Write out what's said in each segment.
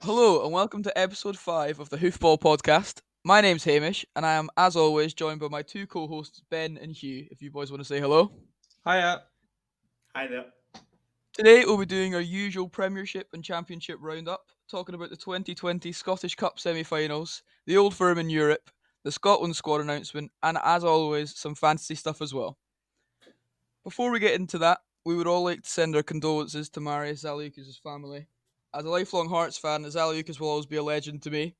Hello and welcome to episode 5 of the Hoofball podcast. My name's Hamish and I am, as always, joined by my two co hosts, Ben and Hugh. If you boys want to say hello. Hiya. Hi there. Today we'll be doing our usual Premiership and Championship roundup, talking about the 2020 Scottish Cup semi finals, the old firm in Europe, the Scotland squad announcement, and as always, some fantasy stuff as well. Before we get into that, we would all like to send our condolences to Marius Zaliukas' family. As a lifelong Hearts fan, Zaliukas will always be a legend to me.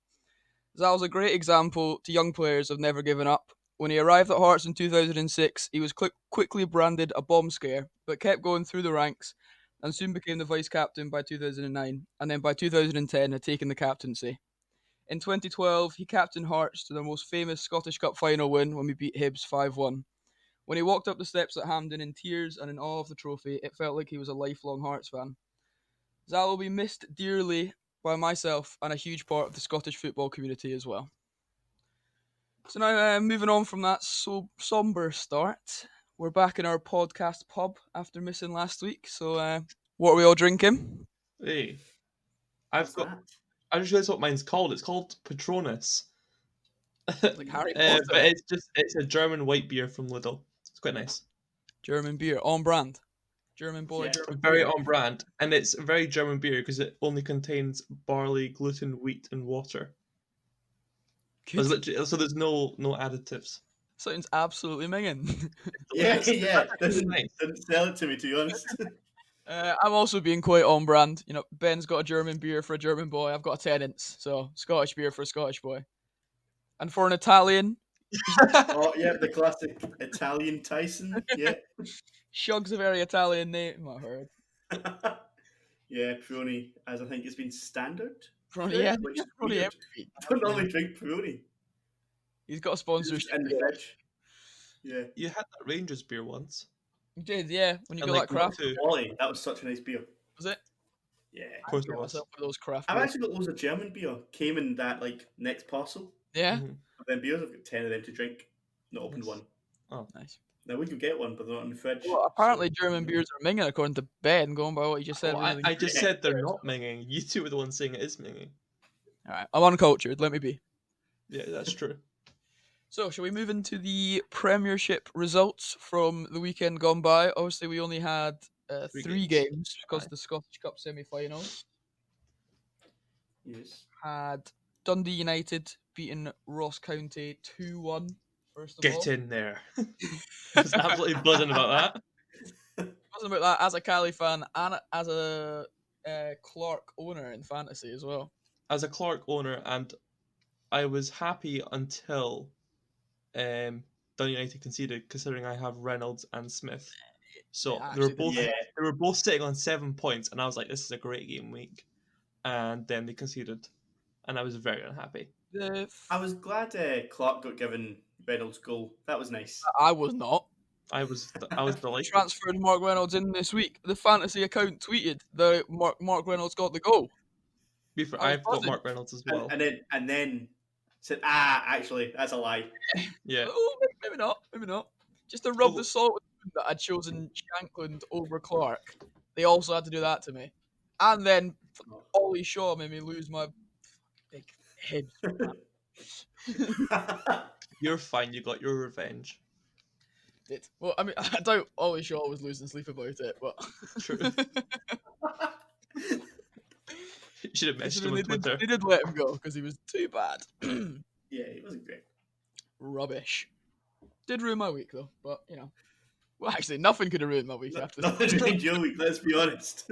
Zal was a great example to young players of never giving up. When he arrived at Hearts in 2006, he was quickly branded a bomb scare, but kept going through the ranks and soon became the vice captain by 2009, and then by 2010 had taken the captaincy. In 2012, he captained Hearts to their most famous Scottish Cup final win when we beat Hibs 5-1. When he walked up the steps at Hampden in tears and in awe of the trophy, it felt like he was a lifelong Hearts fan. Zal will be missed dearly by myself and a huge part of the Scottish football community as well. So now, moving on from that somber start, we're back in our podcast pub after missing last week. So, what are we all drinking? Hey. What's that? I just realised what mine's called. It's called Patronus. Like Harry Potter. But it's a German white beer from Lidl. It's quite nice. German beer, on brand. German boy, Yeah. German Very boy. on brand. And it's a very German beer because it only contains barley, gluten, wheat, and water. Good. So there's no additives. Sounds absolutely minging. Yeah, It's Didn't, nice. didn't sell it to me, to be honest. I'm also being quite on brand. You know, Ben's got a German beer for a German boy. I've got a Tennent's, so Scottish beer for a Scottish boy. And for an Italian, Oh, yeah, the classic Italian Tyson. Yeah. Shug's a very Italian name, I heard. Yeah, Peroni, as I think it's been standard, Probably, for yeah, it, which is probably weird. every. I don't normally drink Peroni. He's got a It's sponsorship. in the fridge. Yeah. You had that Rangers beer once. You did, yeah. When you And got like that craft, two. Quality. That was such a nice beer. was it? Yeah. Of course it Get was. myself one of those craft I've beers. actually got loads of German beer. Came in that like next parcel Yeah, Mhm. of them beers. I've got 10 of them to drink. Not opened Nice. one. nice. Now we could get one, but they're not in the fridge. Well, apparently so, German beers are minging, according to Ben. Going by what you just said. Oh, a minute ago. I just Yeah. said they're not minging. You two were the ones saying it is minging. All right, I'm uncultured. Let me be. Yeah, that's true. So, shall we move into the Premiership results from the weekend gone by? Obviously, we only had Three three games. games because Aye. the Scottish Cup semi-finals yes. had Dundee United beating Ross County 2-1. First of all, Get in there. I was absolutely buzzing about that. Wasn't about that as a Cali fan and as a Clark owner in fantasy as well. As a Clark owner, and I was happy until Dun United conceded, considering I have Reynolds and Smith. So Yeah, they were actually, both Yeah. they were both sitting on 7 points, and I was like, "This is a great game week." And then they conceded, and I was very unhappy. I was glad Clark got given Reynolds' goal. That was nice. I was not. I was delighted. Transferred Mark Reynolds in this week. The fantasy account tweeted that Mark Reynolds got the goal. Before I was I've got buzzing. Mark Reynolds as And, well. and then said, actually, that's a lie. Yeah. Oh, maybe not. Maybe not. Just to rub Oh. the salt in that I'd chosen Shankland over Clark. They also had to do that to me. And then Ollie Shaw made me lose my big head. You're fine. You got your revenge. Did. Well, I mean, I doubt Ollie Shaw was losing sleep about it, but True. You should have messaged him they on Twitter. did let him go because he was too bad. Yeah, it wasn't great. Rubbish. Did ruin my week though, but you know. Well, actually, nothing could have ruined my week after that. Nothing made your week, let's be honest.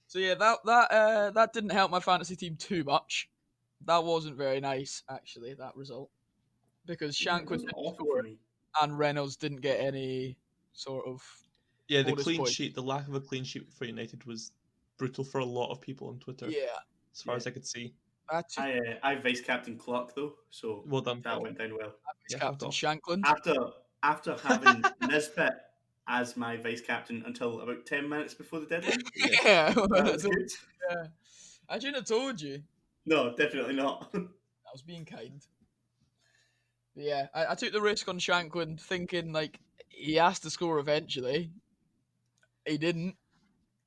So yeah, that didn't help my fantasy team too much. That wasn't very nice, actually. That result, because It Shankland wasn't didn't awful score for me. and Reynolds didn't get any sort of Yeah, the bonus clean points. sheet, the lack of a clean sheet for United was brutal for a lot of people on Twitter. Yeah, As far Yeah. as I could see. that's just I vice captain Clark though, so Well done. that went down well. his Yeah, captain fucked off. Shankland. After having Nisbet as my vice captain until about 10 minutes before the deadline, Yeah, that was good. yeah. I shouldn't have told you. No, definitely not. I was being kind. But yeah, I took the risk on Shankland, thinking like he has to score eventually. He didn't.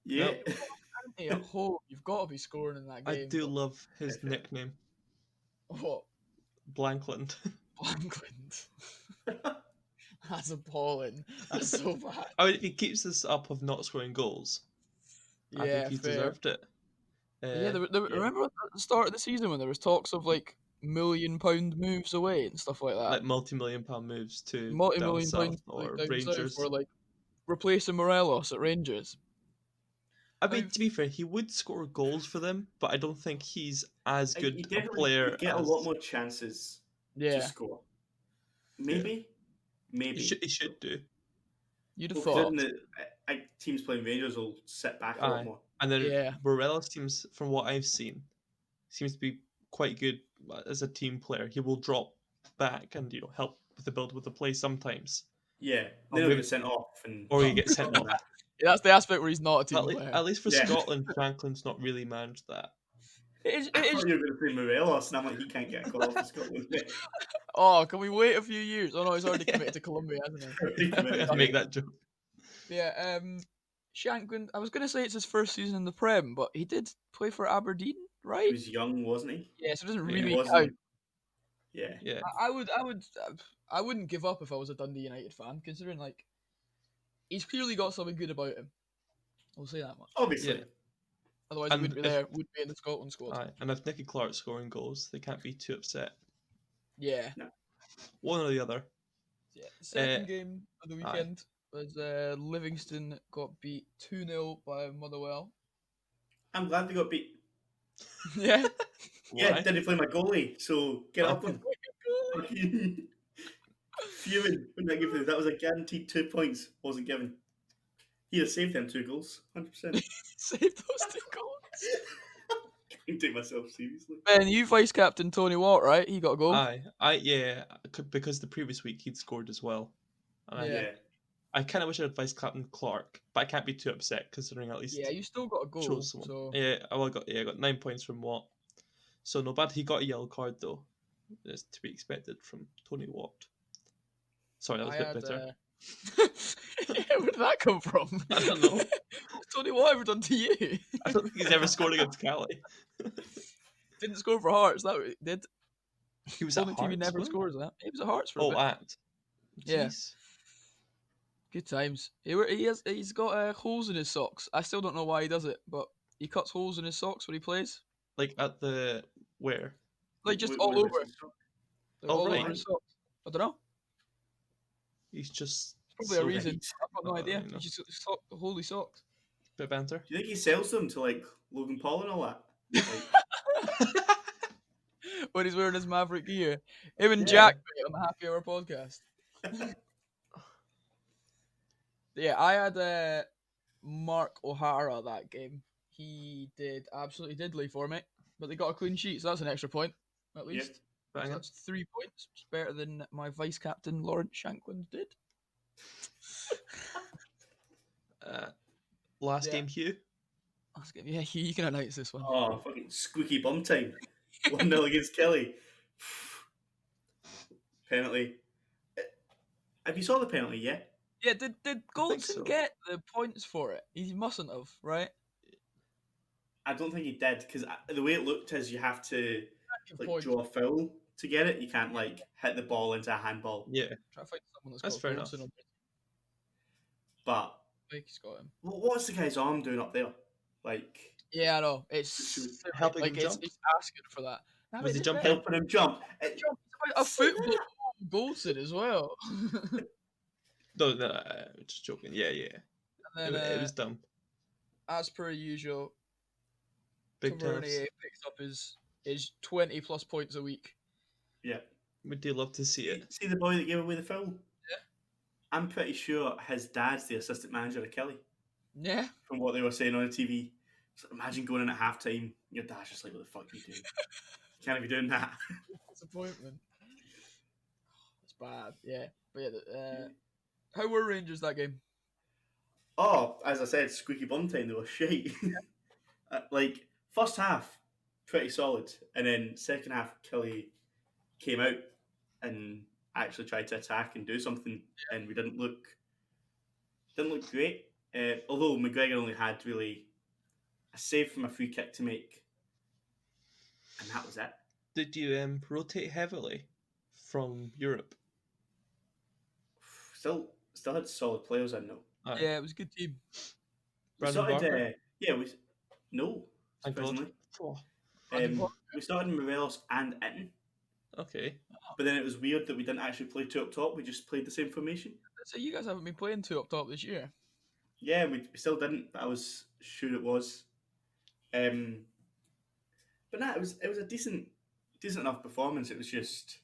Yeah. Hey, at home, you've got to be scoring in that I game. do but love his Fair. nickname, what? Blankland. Blankland. That's appalling. That's so bad. I mean, if he keeps this up of not scoring goals, I think Yeah, he's fair. deserved it. Yeah, Yeah. remember at the start of the season when there was talks of like £1 million moves away and stuff like that? Like multi-million-pound moves to down Multi-million south pounds like or down south Rangers. for like replacing Morelos at Rangers. I I mean, mean, to be fair, he would score goals for them, but I don't think he's as You good a definitely player get a as lot more chances to yeah, score. yeah. Maybe. He should do. you'd have Well, thought. considering that teams playing Rangers will sit back a lot Aye, more. and then Yeah, Morelos seems, from what I've seen, seems to be quite good as a team player. He will drop back and help with the build with the play sometimes, Yeah, or then he'll maybe get sent off and or he gets sent and off. that. that's the aspect where he's not a But team player. at least for Yeah. Scotland, Franklin's not really managed that. It is. I It is. thought you were going to say Morelos, and I'm like, he can't get a call for Scotland. Oh, can we wait a few years? Oh no, he's already committed to Colombia, hasn't he? Recommitted, I yeah. make that joke. Yeah. Shankland. I was gonna say it's his first season in the Prem, but he did play for Aberdeen, He right? was young, wasn't he? Yeah, so it doesn't Yeah. He really count. wasn't. Yeah, Yeah, I wouldn't give up if I was a Dundee United fan, considering like he's clearly got something good about him. I'll say that much. obviously. yeah. Otherwise, he And wouldn't be there. Wouldn't be in the Scotland squad. Aye, and if Nicky Clark's scoring goals, they can't be too upset. Yeah. No. One or the other. Yeah. The second Uh, game of the aye. weekend was Livingston got beat 2-0 by Motherwell. I'm glad they got beat. Yeah. Yeah, Why? didn't play my goalie, so get up him. Goalie. Fucking fuming when that gave that was a guaranteed 2 points. Wasn't given. He'd have saved them 2 goals, 100%. Saved those 2 goals. Can't take myself seriously. Ben, you vice captain Tony Watt, right? He got a goal. Yeah, because the previous week he'd scored as well. And Yeah. Yeah. I kind of wish I'd advised Captain Clark, but I can't be too upset considering at least Yeah, you still got a goal. chose someone. So I got 9 points from Watt. So no bad. He got a yellow card though. It's to be expected from Tony Watt. Sorry, that was a bit bitter. Yeah, where did that come from? I don't know. What's Tony Watt ever done to you? I don't think he's ever scored against Cali. Didn't score for Hearts. That did. He was at Only team he Hearts. never wasn't he? scores at. He was at Hearts for a Oh, bit. at. Yeah. Jeez. Good times. He's got holes in his socks. I still don't know why he does it, but he cuts holes in his socks when he plays. Like at the where? Like just Where all over. was it? Like, Oh, all right. over his socks. I don't know. He's just Probably a so reason. Right. I've got no idea. you know. He's just holy socks. Bit of banter. Do you think he sells them to like Logan Paul and all that? Like, When he's wearing his Maverick gear. Him and Yeah. Jack mate, on the Happy Hour podcast. Yeah, I had Mark O'Hara that game. He did absolutely diddly for me, but they got a clean sheet, so that's an extra point at yeah. least. So Bang on. that's 3 points. It's better than my vice captain Lawrence Shankland did. Last Yeah. game, Hugh. Yeah, you can announce this one. Oh, fucking squeaky bum time. 1-0 against Kelly. Penalty. Have you saw the penalty yet? Yeah, did Goldson so. get the points for it? He mustn't have, right? I don't think he did because the way it looked is you have to like Points. draw a foul to get it. You can't like hit the ball into a handball. Yeah, Try to find someone that's got fair Goldson enough. on. But I think he's got him. what's the guy's arm doing up there? Like Yeah, I know. It's Should- silly. helping like him it's, jump? it's asking for that. Nah, Was but he it's jumping? better. helping him jump. Jump. It's about a football Goldson as well. No, just joking. Yeah. And then, It was dumb. as per usual, Big Tavernier times. picks up his 20 plus points a week. Yeah. We do love to see it. See the boy that gave away the foul? Yeah. I'm pretty sure his dad's the assistant manager of Kelly. Yeah. From what they were saying on the TV. So imagine going in at half time, your dad's just like, what the fuck are you doing? You can't be doing that. Disappointment. It's bad. Yeah. But yeah. How were Rangers that game? Oh, as I said, squeaky bum time, they were shite. Like, first half, pretty solid. And then second half, Kelly came out and actually tried to attack and do something. And we didn't look great. Although McGregor only had really a save from a free kick to make, and that was it. Did you rotate heavily from Europe? Still had solid players in though. Aye. Yeah, it was a good team. We Brandon started, Barker? no, Thank God. surprisingly. Oh, Brandon Barker. We started in Morelos and Itten, okay. but then it was weird that we didn't actually play two up top. We just played the same formation. So you guys haven't been playing two up top this year. Yeah, we still didn't, but I was sure it was. But nah, it was a decent enough performance. It was just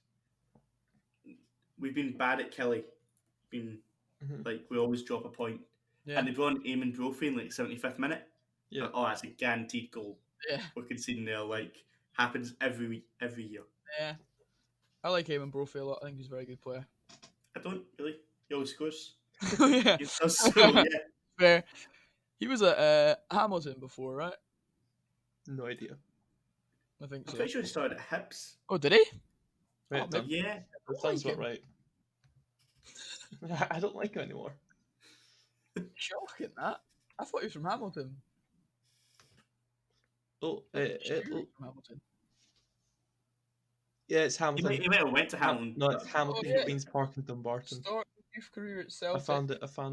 we've been bad at Kelly. Been Mhm. like we always drop a point. Yeah. And they brought on Eamon Brophy in like 75th minute. Yeah. Oh, that's a guaranteed goal. Yeah. We're conceding there. Like happens every year. Yeah. I like Eamon Brophy a lot. I think he's a very good player. I don't really. He always scores. Yeah. So yeah. Fair. He was at Hamilton before, right? No idea. I think I'm so. pretty sure he started at Hibs. Oh, did he? Right, Oh, done. Yeah. That sounds like about right. I don't like him anymore. Shocking that. I thought he was from Hamilton. Oh, Sure he was oh, from Hamilton. yeah, it's He Hamilton. might have went to Hamilton. No, it's but- Hamilton, yeah. Queen's Park, and Dumbarton. Started his youth career at I Celtic. found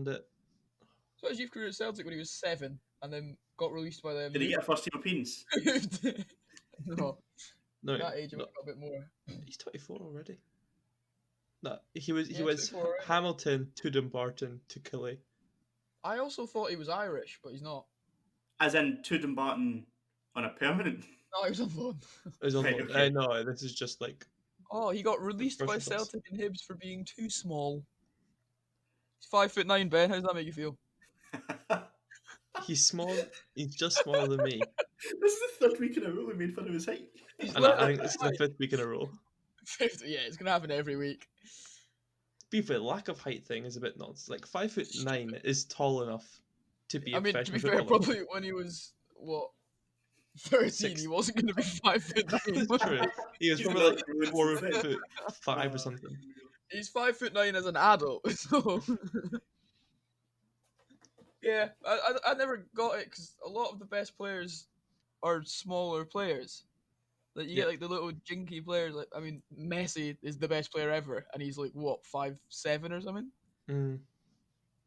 it. Started his youth career at Celtic when he was 7, and then got released by them. Did he get a first team appearance? No, No, that age I no, got a bit more. he's 24 already. No, he was Yeah, 24 already. Hamilton to Dumbarton to Killie. I also thought he was Irish, but he's not. As in to Dumbarton on a permanent. No, he was on loan. It was on Right, loan. okay. No, this is just like Oh, he got released by First offence. Celtic and Hibs for being too small. He's 5'9", Ben. How does that make you feel? he's small. He's just smaller than me. This is the third week in a row we made fun of his height. He's And I literally think this is the 5th week in a row. 50. Yeah, it's gonna happen every week. Be fair, lack of height thing is a bit nonsense. Like 5'9" is tall enough to be a I mean, to be professional fair, footballer. probably when he was what 13, Six. he wasn't gonna be 5'9". That's true. He was He's probably not like ruined since 4'5" or something. He's 5'9" as an adult, so yeah, I never got it because a lot of the best players are smaller players. Like you Yeah. get like the little jinky players. Like I mean, Messi is the best player ever, and he's like what 5'7" or something. Mm.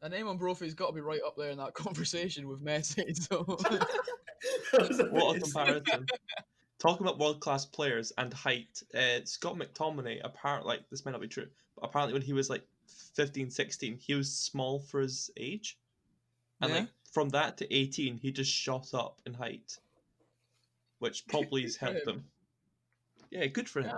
And Eamon Brophy's got to be right up there in that conversation with Messi. So What a comparison. Talking about world class players and height, Scott McTominay, apparently, like, this might not be true, but apparently when he was like 15, 16, he was small for his age. And Yeah. like from that to 18, he just shot up in height, which probably has for helped him. him. Yeah, good for him.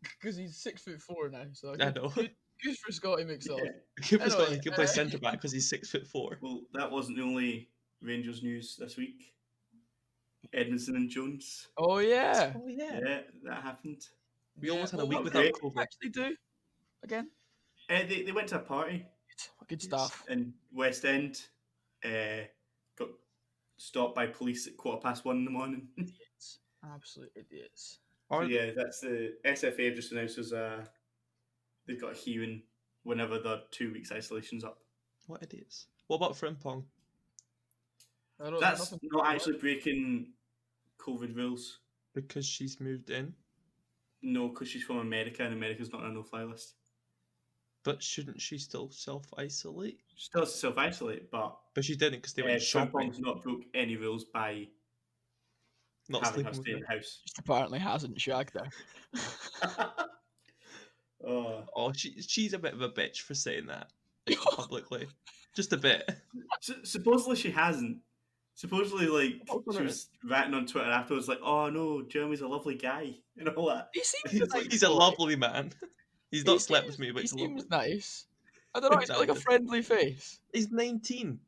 Because he's 6'4" now. So I know. good for Scotty McSall. Yeah. Good for Scott, Anyway, he can play centre back because he's 6'4". Well, that wasn't the only Rangers news this week. Edmondson and Jones. Oh yeah. Oh yeah. Yeah, that happened. We almost had a well, week what without great. did they COVID. actually do again? They went to a party Good stuff. in West End. Got stopped by police at 1:15 in the morning. Idiots. Absolute idiots. So yeah, that's the SFA have just announced they've got a hearing whenever the 2 weeks isolation's up. What idiots. What about Frimpong? I don't That's nothing to not do with actually breaking COVID rules. Because she's moved in? No, because she's from America and America's not on a no-fly list. But shouldn't she still self-isolate? She still has to self-isolate, but But she didn't because they went shopping. Frimpong's not broke any rules by Not having her sleeping with stay in her. the house. Just apparently hasn't shagged her. Oh. Oh, she's a bit of a bitch for saying that like, publicly. Just a bit. Supposedly she hasn't. Supposedly, like, Oh, she was ranting on Twitter afterwards, like, oh no, Jeremy's a lovely guy, and all that. He seems He's, a nice he's a boy. lovely man. He's He not slept with seems- me, but he he's lovely. seems nice. I don't know. He's got like a Exactly. friendly face. He's 19.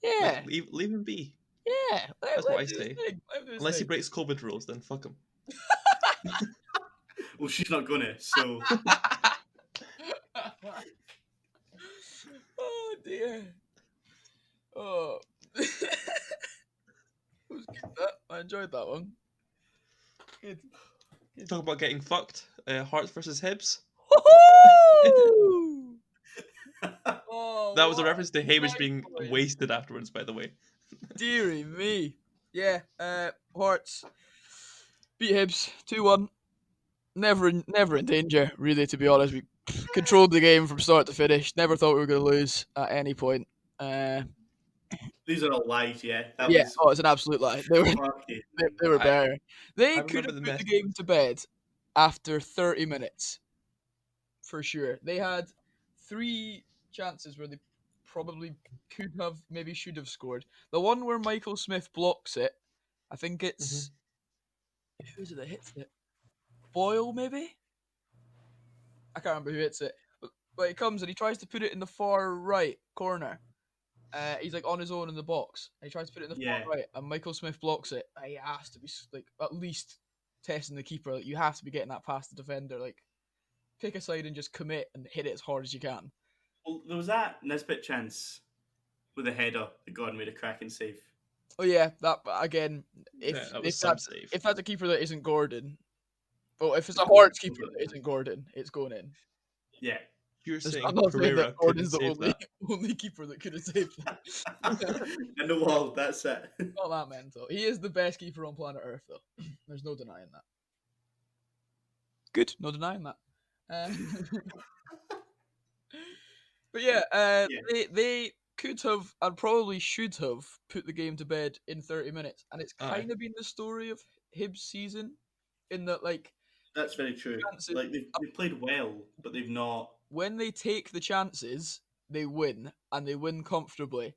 Yeah, Like, leave him be. yeah. That's let what I him do his say. thing, let him do his Unless he thing. breaks COVID rules, then fuck him. Well, she's not gonna, so Oh dear. Oh. It was good, that. I enjoyed that one. Good. Talk about getting fucked. Hearts versus Hibs. Oh, That was a what reference to Hamish nice being boy. wasted afterwards, by the way. Deary me. Yeah, Hearts beat Hibs 2-1. Never in danger, really, to be honest. We controlled the game from start to finish. Never thought we were going to lose at any point. Uh, These are all lies, yeah. That yeah, was oh, it's an absolute lie. They were fucking. they were I better. I They could remember have the put the mess. game to bed after 30 minutes, for sure. They had 3 chances where they probably could have, maybe should have scored. The one where Michael Smith blocks it, I think Mhm. it's who is it that hits it? Boyle, maybe? I can't remember who hits it. But he comes and he tries to put it in the far right corner. He's like on his own in the box. And he tries to put it in the Yeah. far right, and Michael Smith blocks it. He has to be like at least testing the keeper. Like, you have to be getting that past the defender. Like, pick a side and just commit and hit it as hard as you can. Well, there was that Nisbet chance with a header that Gordon made a cracking save. Oh yeah, that again. Yeah, If that was if some that's save. if that's a keeper that isn't Gordon, well, if it's It's a going. Hearts keeper that isn't Gordon, it's going in. Yeah. You're I'm saying not saying that Pereira couldn't Gordon's the save only that. only keeper that could have saved that. In the wall, that's it. Not that mental. He is the best keeper on planet Earth, though. There's no denying that. Good, no denying that. But yeah, Yeah. they could have and probably should have put the game to bed in 30 minutes, and it's Aye. kind of been the story of Hibs' season, in that like That's very true. chances, Like they've played well, but they've not. when they take the chances, they win and they win comfortably.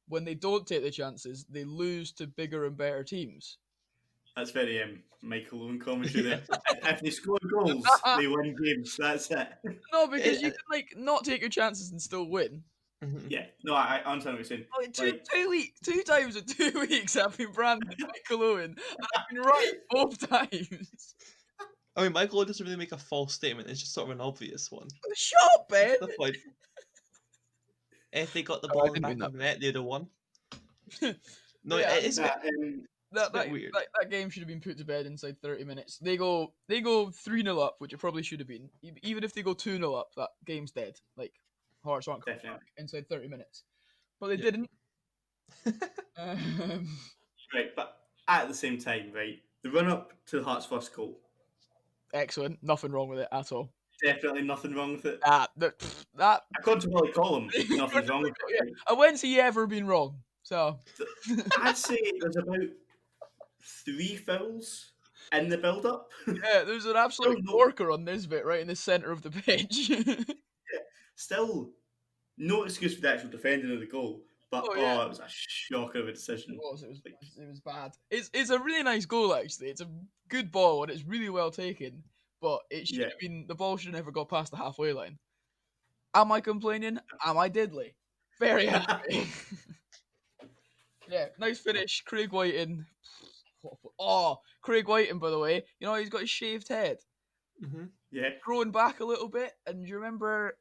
When they don't take the chances, they lose to bigger and better teams. That's very Michael Owen commentary Yeah. there. If they score goals, they win games. That's it. No, because you Eh, can like not take your chances and still win. mhm. Yeah. No, I understand what you're saying. Oh, Like, 2 weeks, 2 times in 2 weeks, I've been branded Michael Owen, and I've been right both times. I mean, Michael doesn't really make a false statement. It's just sort of an obvious one. Shut up, Ben. That's the point. If they got the Oh, I ball in the didn't back mean that. of the net, they'd have won. No, But yeah, it's a that, bit, it's that, a that, bit weird. that game should have been put to bed inside 30 minutes. They go 3-0 up, which it probably should have been. Even if they go 2-0 up, that game's dead. Like, Hearts aren't coming definitely. back inside 30 minutes. But they Yeah. didn't. Um, Right, but at the same time, right, the run up to the Hearts' first goal, Excellent. Nothing wrong with it at all. definitely nothing wrong with it. That According to Willie Collum, nothing's wrong with yeah. it. Right? And when's he ever been wrong? So I'd say there's about 3 fouls in the build up. yeah, there's an absolute Still no, corker on this bit right in the centre of the pitch. still no excuse for the actual defending of the goal, but Oh, yeah. it was a shocker of a It decision. was. Like, It was bad. It's a really nice goal actually. It's a good ball and it's really well taken. But it should yeah, have been, the ball should have never got past the halfway line. Am I complaining? Am I diddly? Very happy. Yeah, nice finish. Craig Whiting. Oh, Craig Whiting, by the way. You know he's got his shaved head, Hmm. yeah. growing back a little bit. And do you remember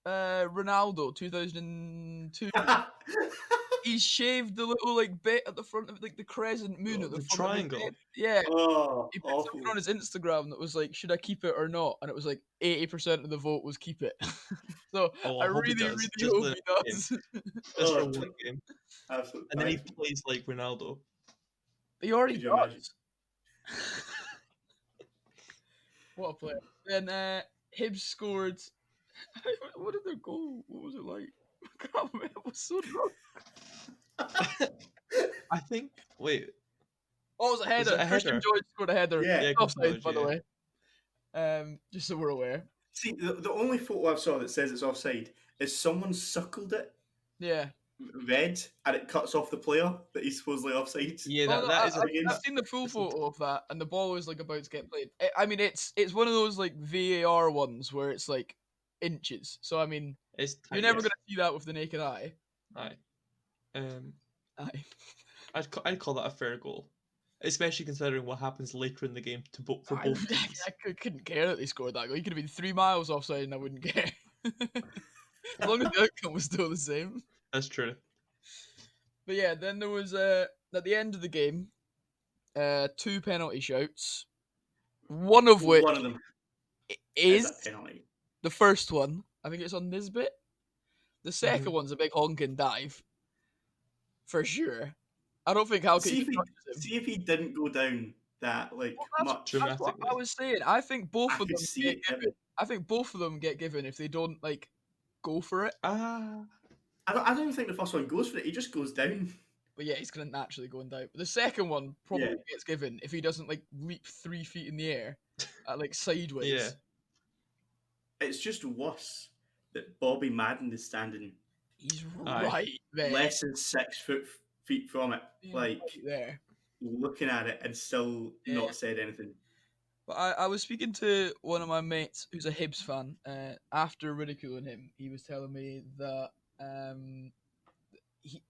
Ronaldo 2002? He's shaved the little like bit at the front of like the crescent moon at the The front of his triangle. head. Yeah. Oh, He put something awful. on his Instagram that was like, "Should I keep it or not?" And it was like 80% of the vote was keep it. So Oh, I I hope he really, does. really Just hope for he the game. does. Just for Oh, one game. absolute And then he nightmare. plays like Ronaldo. He already Could you imagine? does. What a player. Then Hibs scored. What did their goal? What was it like? I can't remember. It was so drunk. I think. Wait. Oh, it was a header. it a Christian header? George scored a header. Yeah. Yeah, Offside, Christian by the George, way. Just so we're aware. See, the only photo I saw that says it's offside is someone suckled it Yeah. red and it cuts off the player that he's supposedly offside. Yeah, Oh, no, that is a. I've seen the full that's a- photo of that, and the ball is like about to get played. I mean, it's one of those like VAR ones where it's like inches. So I mean, It's you're tight, never yes. gonna see that with the naked eye. Aye. Aye. I'd call that a fair goal, especially considering what happens later in the game for I, both teams. couldn't care that they scored that goal. He could have been 3 miles offside, and I wouldn't care. As long as the outcome was still the same. That's true. But yeah, then there was at the end of the game, 2 penalty shouts. One of which One of them is is a penalty. the first one. I think it's on Nisbet. The second Mhm. one's a big honking dive, for sure. I don't think Halkett See if even he touches him. see if he didn't go down that Well, much. that's what I Dramatically. was saying. I think both I of could them see get it given. given. I think both of them get given if they don't go for it. Ah. I don't even think the first one goes for it. He just goes down. But yeah, he's gonna naturally go and die. But the second one probably Yeah. gets given if he doesn't leap 3 feet in the air, Yeah. sideways. It's just worse that Bobby Madden is standing He's Aye. right there. less than 6 feet from it, He's like right there. looking at it and still Yeah. not said anything. But I was speaking to one of my mates who's a Hibs fan. After ridiculing him, he was telling me that he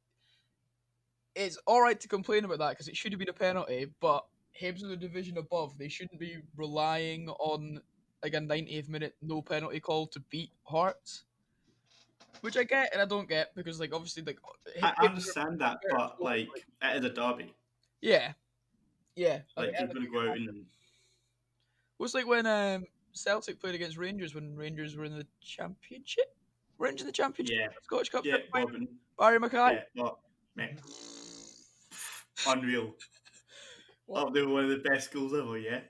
it's all right to complain about that because it should have been a penalty, but Hibs are the division above. They shouldn't be relying on a 90th minute no penalty call to beat Hearts, which I get and I don't get because obviously I Hibs are understand that, better but squad, it is a derby. yeah, yeah. I Like get they're it. going to go out and It was like when Celtic played against Rangers when Rangers were in the Championship. Rangers in the Championship, yeah, Scottish Cup yeah, semi-final. Bobbin, Barry Mackay. yeah, but man, unreal. What? Oh, they were one of the best goals ever. Yeah,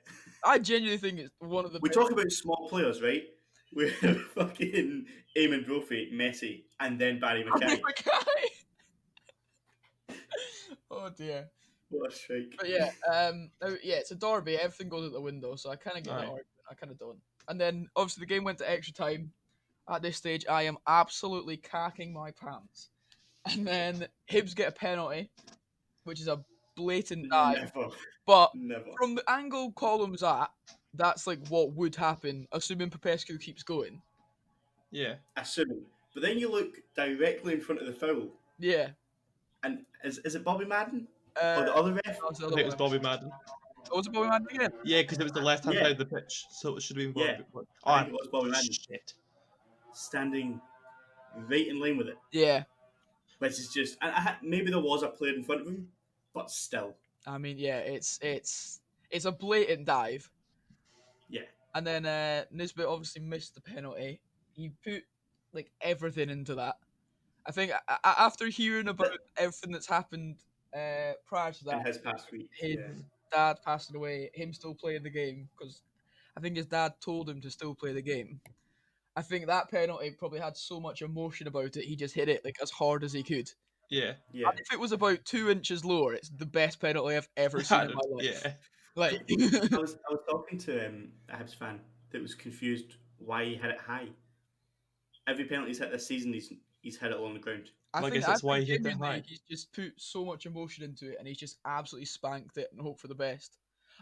I genuinely think it's one of the we best. talk about small players, right? We're fucking Eamon Brophy, Messi, and then Barry Barry Mackay. Mackay. Oh dear. What a strike! But yeah, yeah, it's a derby. Everything goes out the window, so I kind of get that Aye. argument. I kind of don't. And then obviously the game went to extra time. At this stage, I am absolutely cacking my pants. And then Hibs get a penalty, which is a blatant dive. Never, But never. from the angle Column's at, that's what would happen, assuming Popescu keeps going. Yeah. Assuming, but then you look directly in front of the foul, Yeah. and is it Bobby Madden Uh, or the other ref? that was the I other think it was one. Bobby Madden. Oh, was it Bobby Madden again? Yeah, because it was the left hand Yeah. side of the pitch, so it should have been Yeah, Bobby. I think it was Bobby Madden Shit. standing right in line with it, Yeah. which is just maybe there was a player in front of him, but still, I mean, yeah, it's a blatant dive. yeah. And then Nisbet obviously missed the penalty. He put everything into that. I think after hearing about everything that's happened prior to In that, his past week, his yeah, dad passing away, him still playing the game because I think his dad told him to still play the game. I think that penalty probably had so much emotion about it, he just hit it as hard as he could. Yeah. yeah. And if it was about 2 inches lower, it's the best penalty I've ever seen in my life. Yeah. Like, I was talking to a Hibs fan that was confused why he hit it high. Every penalty he's hit this season, he's hit it along the ground. I Well, I think guess that's why think he hit it genuinely high. he's just put so much emotion into it, and he's just absolutely spanked it and hope for the best.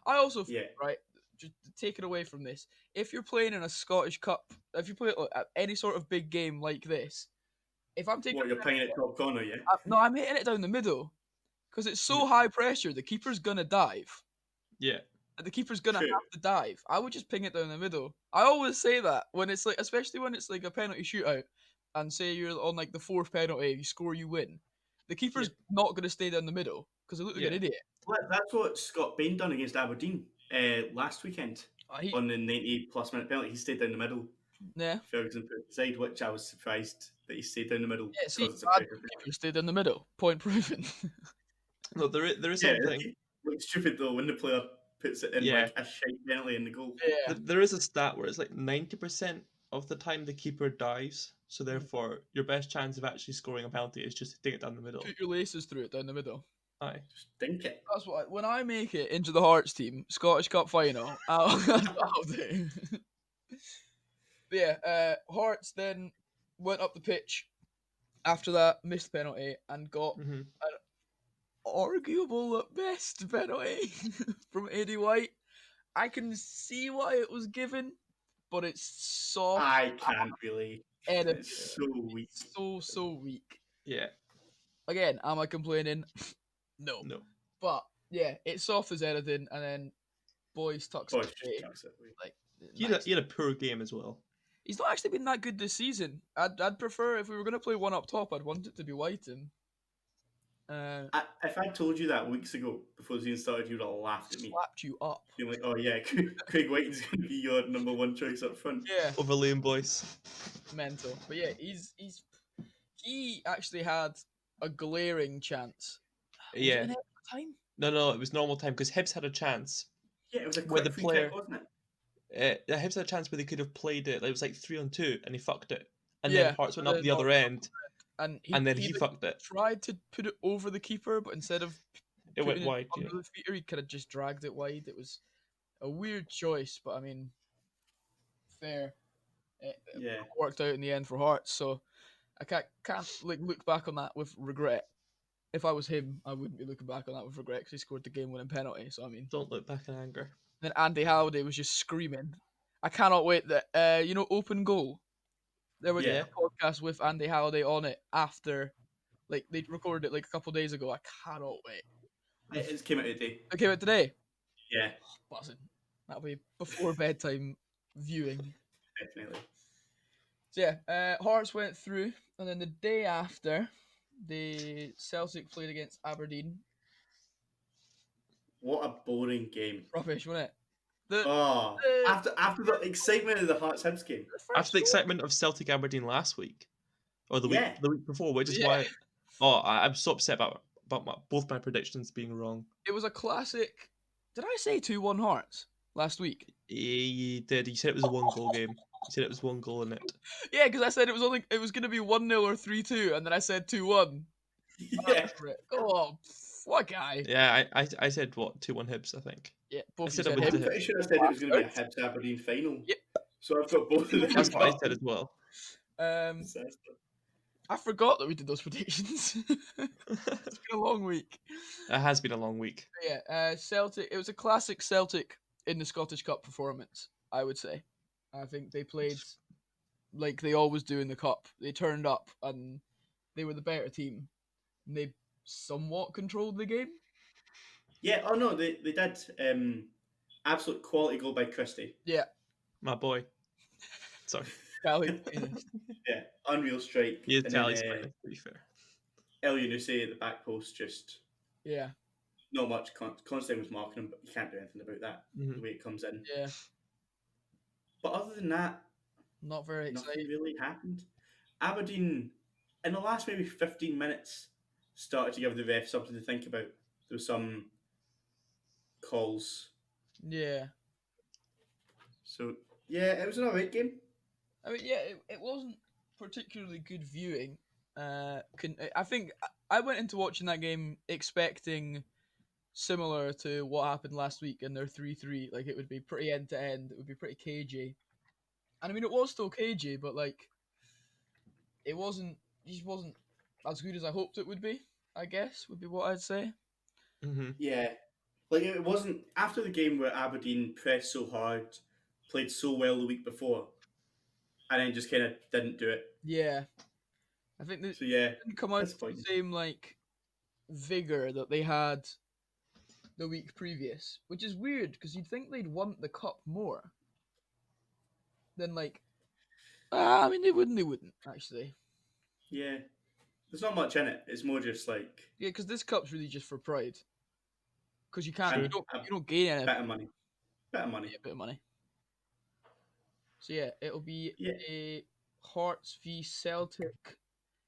I also think, Yeah. right, just to take it away from this, if you're playing in a Scottish Cup, if you play any sort of big game like this, if I'm taking What, you're pinging it top corner, yeah? no, I'm hitting it down the middle because it's so high pressure. The keeper's gonna dive. Yeah. The keeper's gonna True. have to dive. I would just ping it down the middle. I always say that when it's especially when it's a penalty shootout, and say you're on the fourth penalty, you score, you win. The keeper's not gonna stay down the middle because they look like an Yeah. idiot. Well, that's what Scott Bain done against Aberdeen last weekend He, on the 90-plus minute penalty. He stayed down the middle. yeah, Ferguson put it aside, which I was surprised that he stayed down the middle yeah. See, because it's a bad pressure penalty. keeper stayed down the middle. Point proven. No, there is Yeah, something. it looks stupid though when the player puts it in Yeah. a shite penalty in the goal. Yeah, There is a stat where it's 90% of the time the keeper dives, so therefore your best chance of actually scoring a penalty is just hitting it down the middle. put your laces through it down the middle. Aye. Just dink it. That's what. When I make it into the Hearts team, Scottish Cup final, that's what I'll do. But yeah, Hearts then went up the pitch after that, missed the penalty, and got hmm an arguable at best penalty from Eddie White. I can see why it was given, but it's soft. I can't really. Anything. It's so weak. So weak. Yeah. Again, am I complaining? No. No. But yeah, it's soft as anything, and then Boys tucks Oh, it it's just away. chucks it away. Like, He nice. had a poor game as well. He's not actually been that good this season. I'd prefer if we were going to play one up top, I'd want it to be Whiten. If I told you that weeks ago before the season started, you would have laughed at me. Slapped you up. Being like, oh yeah, Craig Whiting's going to be your number one choice up front. Yeah, Over Liam Boyce. mental. But yeah, he actually had a glaring chance. Was it Yeah. in extra time? No, it was normal time because Hibs had a chance Yeah, it was a where the quick free kick, player. wasn't it? Hibs had a chance where they could have played it. Like, it was like 3-on-2, and he fucked it. And then Yeah, Hearts went and up then the other end, and and then he he fucked it. tried to put it over the keeper, but instead of It went putting it wide. Yeah. under the feet, he could have just dragged it wide. It was a weird choice, but I mean, fair. It Yeah. worked out in the end for Hearts, so I can't like look back on that with regret. If I was him, I wouldn't be looking back on that with regret because he scored the game-winning penalty. So I mean, Don't look back in anger. then Andy Halliday was just screaming. I cannot wait that open goal. There was Yeah. a podcast with Andy Halliday on it after, like they recorded it like a couple days ago. I cannot wait. It came out today. It came out today. Yeah, Buzzing. That'll be before bedtime viewing. definitely. So yeah, Hearts went through, and then the day after, the Celtic played against Aberdeen. What a boring game. Rubbish, wasn't it? The, Oh, the, after the excitement of the Hearts Hibs game. the first After the goal- excitement of Celtic Aberdeen last week, or the Yeah. week before, which is Yeah. why. I'm so upset about both my predictions being wrong. It was a classic. Did I say 2-1 Hearts last week? You did. You said it was a 1-goal game. You said it was 1 goal in it. Yeah, because I said it was going to be 1-0 or 3-2, and then I said 2-1. Yeah. Oh, what guy? Yeah, I said what 2-1 Hibs. I think. Yeah, both I of said you it said was I'm him. pretty sure I said it was going to be a Hibs Aberdeen final. Yep. So I've got both of them. That's what I said as well. I forgot that we did those predictions. It's been a long week. It has been a long week. Yeah, Celtic. It was a classic Celtic in the Scottish Cup performance, I would say. I think they played like they always do in the cup. They turned up and they were the better team. And they somewhat controlled the game. Yeah, oh no, they did. Absolute quality goal by Christie. Yeah, My boy. Sorry. Cali finished. Yeah, unreal strike. He is and Tally's then finest, to be fair. El Yunusi at the back post, just Yeah, not much. Constantine was marking him, but you can't do anything about that, Mhm. the way it comes in. yeah. But other than that, Not very nothing exciting. really happened. Aberdeen, in the last maybe 15 minutes, started to give the ref something to think about. There was some calls. Yeah. So, yeah, it was an alright game. I mean, yeah, it wasn't particularly good viewing. I think I went into watching that game expecting similar to what happened last week in their 3-3. Like, it would be pretty end to end. It would be pretty cagey. And I mean, it was still cagey, but like, it just wasn't as good as I hoped it would be. I guess would be what I'd say. Mm-hmm. Yeah. Like, it wasn't after the game where Aberdeen pressed so hard, played so well the week before, and then just kind of didn't do it. Yeah, I think they So, yeah, didn't come out with the disappointing. same like vigor that they had the week previous, which is weird because you'd think they'd want the cup more than like. I mean, they wouldn't actually. Yeah. There's not much in it. It's more just like Yeah, because this cup's really just for pride. Because you can't, True. you don't gain anything. better money. Better money. A bit of money. So yeah, it'll be Yeah. a Hearts v Celtic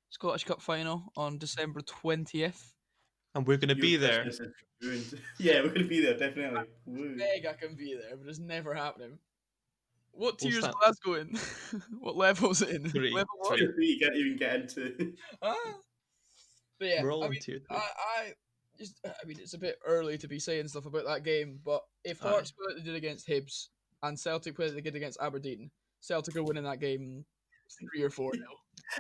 Scottish Cup final on December 20th. And we're going to be Your there. Christmas is ruined. Yeah, we're going to be there, definitely. Woo. Beg I can be there, but it's never happening. What What's tier's that? Glasgow in? What level is it in? Three. Level one? Three. You can't even get into. Ah. But yeah, We're all I in mean, tier 3. I mean, it's a bit early to be saying stuff about that game, but if Aye. Hearts play like they did against Hibs and Celtic play like they did against Aberdeen, Celtic are winning that game 3 or 4 0.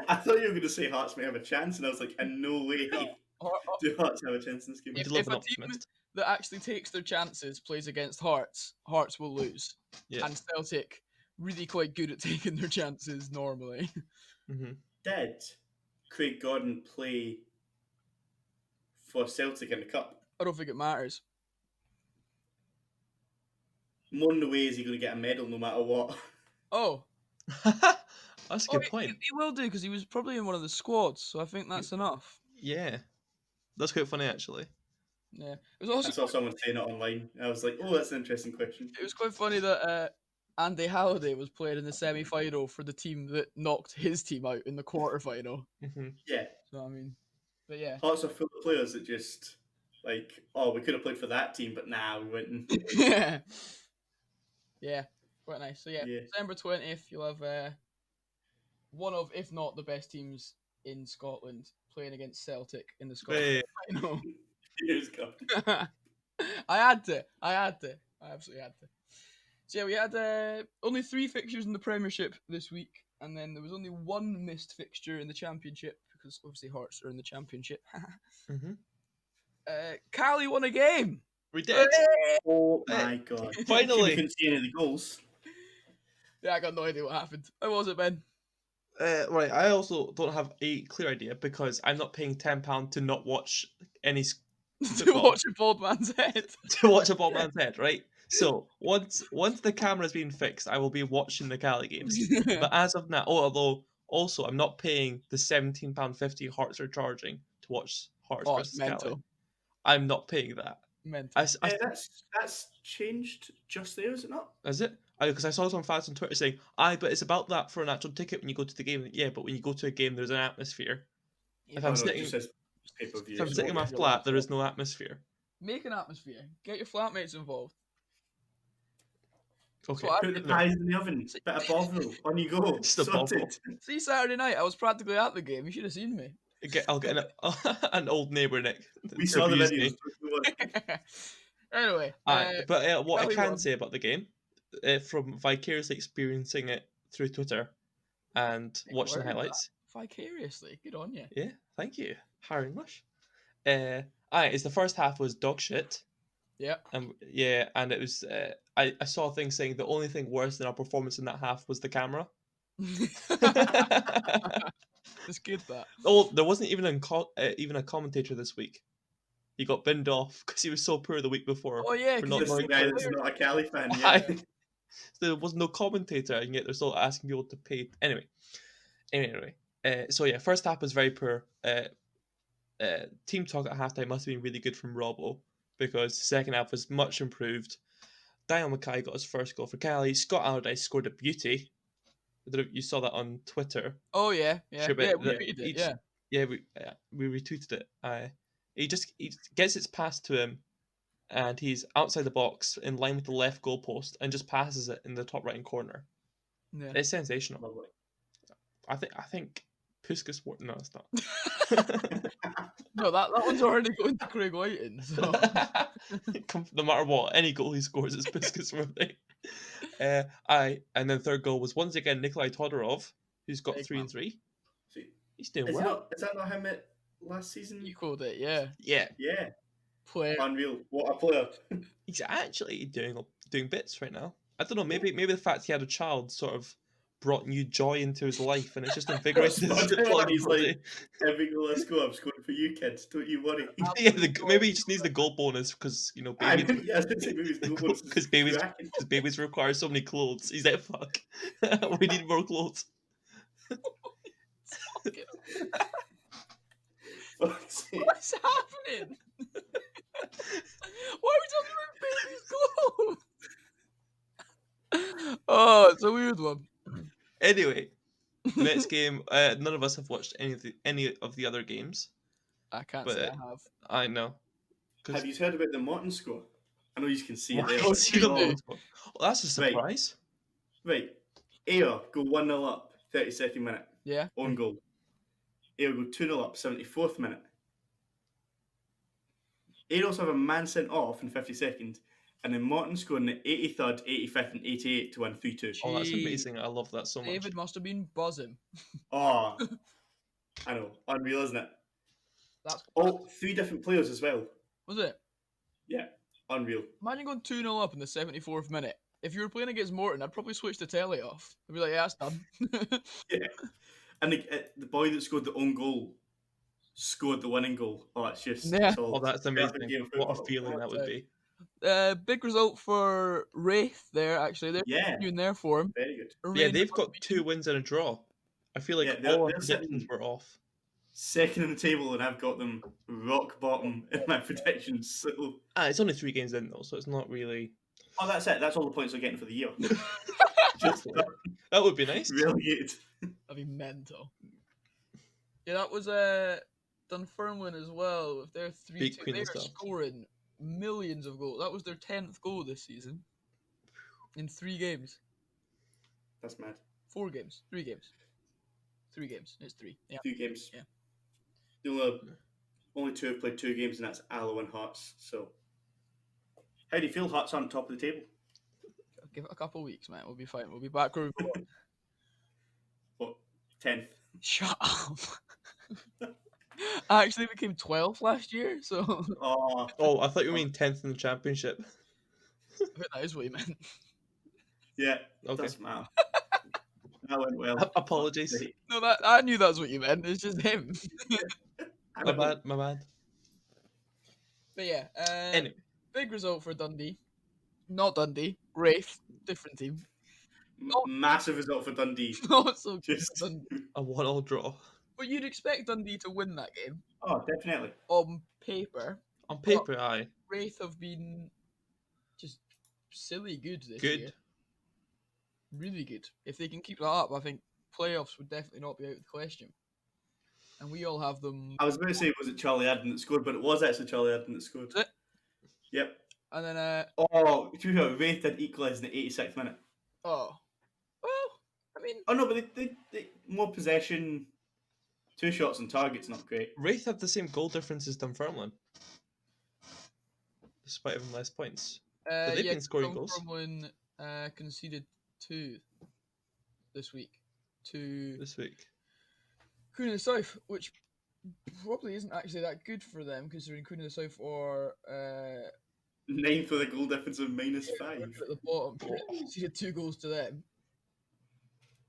I thought you were going to say Hearts may have a chance, and I was like, in no way do Hearts have a chance in this game. We If, do love if an a team optimist. that actually takes their chances plays against Hearts, Hearts will lose. Yeah. And Celtic really quite good at taking their chances normally. Mm-hmm. Did Craig Gordon play for Celtic in the Cup? I don't think it matters. More than the way is he going to get a medal no matter what? Oh, That's a good point. He will do because he was probably in one of the squads, so I think that's enough. Yeah. That's quite funny, actually. Yeah, it was also I saw someone saying it online. I was like, oh, that's an interesting question. it was quite funny that Andy Halliday was playing in the semi-final for the team that knocked his team out in the quarter-final. Mm-hmm. Yeah, So I mean, but yeah, Hearts are full of players that just Like, oh, we could have played for that team, but now we went and Yeah, quite nice. So yeah, yeah. December 20th, you'll have one of, if not the best teams in Scotland, playing against Celtic in the Scottish final. Here's go. I had to. I absolutely had to. So yeah, we had only 3 fixtures in the Premiership this week, and then there was only 1 missed fixture in the Championship because obviously Hearts are in the Championship. Mm-hmm. Cali won a game. We did. Oh my god! We Finally. couldn't see any of the goals. Yeah, I got no idea what happened. How was it, Ben? Right, I also don't have a clear idea because I'm not paying £10 to not watch any To football. watch a bald man's head. To watch a bald man's head, right? So once the camera's been fixed, I will be watching the Cali games. But as of now, although also I'm not paying the £17.50 Hearts are charging to watch Hearts Oh, it's versus Cali. mental. I'm not paying that. Mental. That's changed just there, is it not? Is it? Because I saw some fans on Twitter saying, but it's about that for an actual ticket when you go to the game. Yeah, but when you go to a game, there's an atmosphere. If I'm Oh, no, it sitting, just says pay-per-view. if I'm so sitting in my yeah. flat, there is no atmosphere. Make an atmosphere. Get your flatmates involved. Okay. So Put the pies in the oven. Bit of bovril. On you go. Just a Sorted. See, Saturday night, I was practically at the game. You should have seen me. I'll get an old neighbour, Nick. We saw the reviews videos. me. Anyway, But what I Cali can won. say about the game, from vicariously experiencing it through Twitter and Big watching the word, highlights. Vicariously. Good on you. Yeah, thank you. Higher English. It's the first half was dog shit. Yeah. And it was. I saw things saying the only thing worse than our performance in that half was the camera. It's good that. Oh, there wasn't even a commentator this week. He got binned off because he was so poor the week before. Oh yeah, for because not This is the knowing guy how- that's not a Cali fan. Yeah. I- there was no commentator, and yet they're still asking people to pay. Anyway. So yeah, first half was very poor. Team talk at halftime must have been really good from Robbo because the second half was much improved. Dion Mackay got his first goal for Cali. Scott Allardyce scored a beauty. I don't know if you saw that on Twitter. Oh yeah. Sure, Yeah, but we tweeted it. Yeah. Yeah, we retweeted it. He gets it passed to him, and he's outside the box in line with the left goalpost, and just passes it in the top right corner. Yeah. It's sensational. Lovely. I think Puskas. No, it's not. No, that one's already going to Craig Whiting. So. No matter what, any goal he scores is Puskas worthy. And then third goal was once again Nikolai Todorov, who's got Big 3 man. and 3. See, He's doing is well. that not him at last season? You called it, yeah. Yeah, Yeah. Player. Unreal. What a player. he's actually doing bits right now. I don't know. Maybe the fact he had a child sort of brought new joy into his life, and it's just invigorated his footballing He's ability. like, every goal I score, I'm scoring for you kids. Don't you worry. Yeah, maybe he just needs the goal bonus because babies. Yeah, I was gonna say maybe his goal bonus is Because babies cracking. require so many clothes. He's like, fuck, we need more clothes. Fuck's sake. What's happening? Why are we talking about baby's goals? Oh, it's a weird one. Anyway, next game. None of us have watched any of the other games. I can't But, say I have. I know. Have you heard about the Morton score? I know you can see it Wow, there. What's he gonna do? well, that's a surprise. Right. Ayr go 1-0 up, 32nd minute. Yeah. Own goal. Ayr go 2-0 up, 74th minute. Ayr also have a man sent off in 52nd, and then Morton score in the 83rd, 85th, and 88th to win 3-2. Oh, that's Gee, amazing. I love that so much. David must have been buzzing. Oh, I know. Unreal, isn't it? That's Oh, 3 different players as well. was it? Yeah, unreal. Imagine going 2-0 up in the 74th minute. If you were playing against Morton, I'd probably switch the telly off. I'd be like, yeah, that's done. Yeah. And the boy that scored the own goal scored the winning goal. Oh, it's just Yeah. solid. Oh, that's Perfect amazing. game of What a football. feeling that would be. Big result for Wraith there, actually. They're Yeah, doing their form. very good. Yeah, Rangers they've got 2 wins and a draw. I feel like Yeah, they're- all our they're predictions sitting- were off. Second in the table, and I've got them rock bottom in my predictions. So, It's only 3 games in though, so it's not really. oh, that's it. That's all the points they're getting for the year. Just That would be nice. relegated. That'd be mental. Yeah, that was Dunfermline as well, with their 3-2. Beat Queen They of are Stuff. scoring millions of goals. That was their 10th goal this season in 3 games. That's mad. 4 games. 3 games. 3 games. It's 3. Yeah. 2 games. Yeah. The only 2 have played 2 games, and that's Allo and Hearts. So, how do you feel? Hearts on top of the table. Give it a couple of weeks, man. We'll be fine. We'll be back where we belong. What 10th? Shut up. I actually became 12th last year, so Oh, Oh, I thought you mean 10th in the championship. I think that is what you meant. yeah. Okay. Doesn't matter. That went well. Apologies. Fuck's sake. No, that I knew that's what you meant. It's just him. I My know. bad. My bad. But yeah, Anyway, big result for Dundee. Not Dundee. Wraith. Different team. Massive result for Dundee. Not so good Just for Dundee. a 1-1 draw. But you'd expect Dundee to win that game oh, definitely. on paper. On paper, aye. Wraith have been just silly good this Good. year. Really good. If they can keep that up, I think playoffs would definitely not be out of the question. And we all have them. I was about to say, was it Charlie Adden that scored? But it was actually Charlie Adden that scored. Was it? Yep. And then, Oh, to be fair, Wraith did equalise in the 86th minute. oh. Well, I mean, Oh, no, but they more possession, 2 shots on target's not great. Wraith have the same goal difference as Dunfermline, despite having less points. But they've been scoring goals. Dunfermline conceded 2 this week to This week. Queen of the South, which probably isn't actually that good for them, considering Queen of the South are 9th with a goal difference of -5. at the bottom. Conceded 2 goals to them.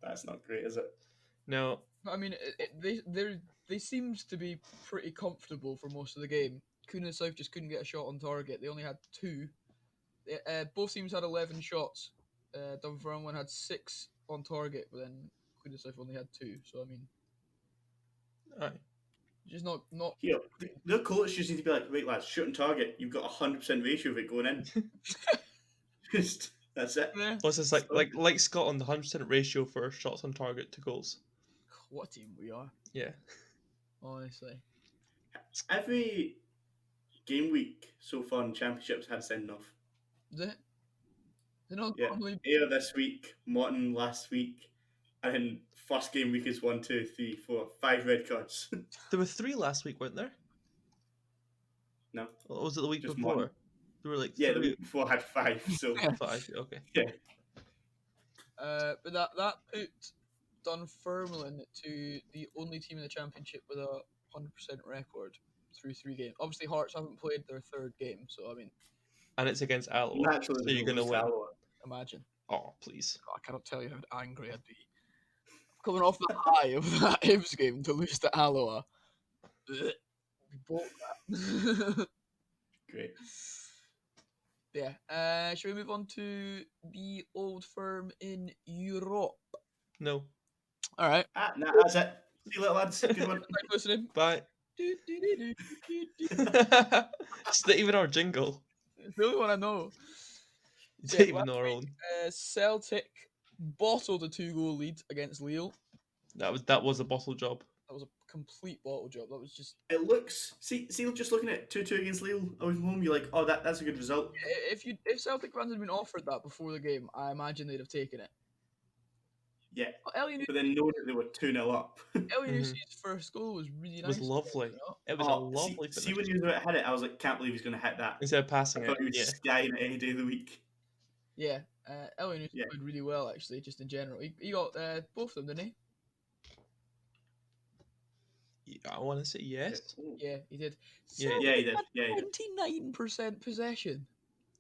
That's not great, is it? Now, I mean, they seemed to be pretty comfortable for most of the game. Queen of the South just couldn't get a shot on target. They only had 2. Both teams had 11 shots. Dunfermline had 6 on target, but then Queen of the South only had 2. So I mean, aye. just not. Here, the coach just need to be like, right, lads, shoot on target. You've got a 100% ratio of it going in. Just that's it. Yeah. Plus, it's like Scotland, the 100% ratio for shots on target to goals. What a team we are, Yeah. honestly. Every game week so far in championships had send off. Is it? They're not Yeah, normally. Ayr this week, Morton last week, and then first game week is 1, 2, 3, 4, 5 red cards. There were 3 last week, weren't there? No, Or was it the week Just before? one. There were like yeah, the 3, week before had 5. So 5. Okay. yeah, But that put Dunfermline to the only team in the championship with a 100% record through 3 games. Obviously, Hearts haven't played their 3rd game, so I mean, And it's against Alloa, naturally so you're gonna win. imagine. Oh, please. I cannot tell you how angry I'd be. Coming off the high of that Hibs game to lose to Alloa. Blech. We bought that. Great. Yeah. Shall we move on to the old firm in Europe? No. All right. Nah, that's it. See you later, lads. Good one. Thanks for listening. Bye. Do, do, do, do, do, do. It's not even our jingle. It's the only one I know. You Yeah, don't even last know our own. Celtic bottled a 2-goal lead against Lille. That was a bottle job. That was a complete bottle job. That was just. It looks. See, just looking at 2-2 against Lille away from home, you're like, oh, that's a good result. If Celtic fans had been offered that before the game, I imagine they'd have taken it. Yeah. But Ellie But then knowing that they were 2-0 up. Nusi's first goal was really It nice. was lovely. You know? It was a lovely finish. See when he was about to hit it, I was like, can't believe he's going to hit that. Instead of I passing thought it, he was yeah. skying it any day of the week. Yeah. Ellie Nusi Yeah. played really well, actually, just in general. He got both of them, didn't I want to say yes. Ooh. he? Yeah, he did. Yeah, Yeah, he did. Yeah, he did. 29% possession.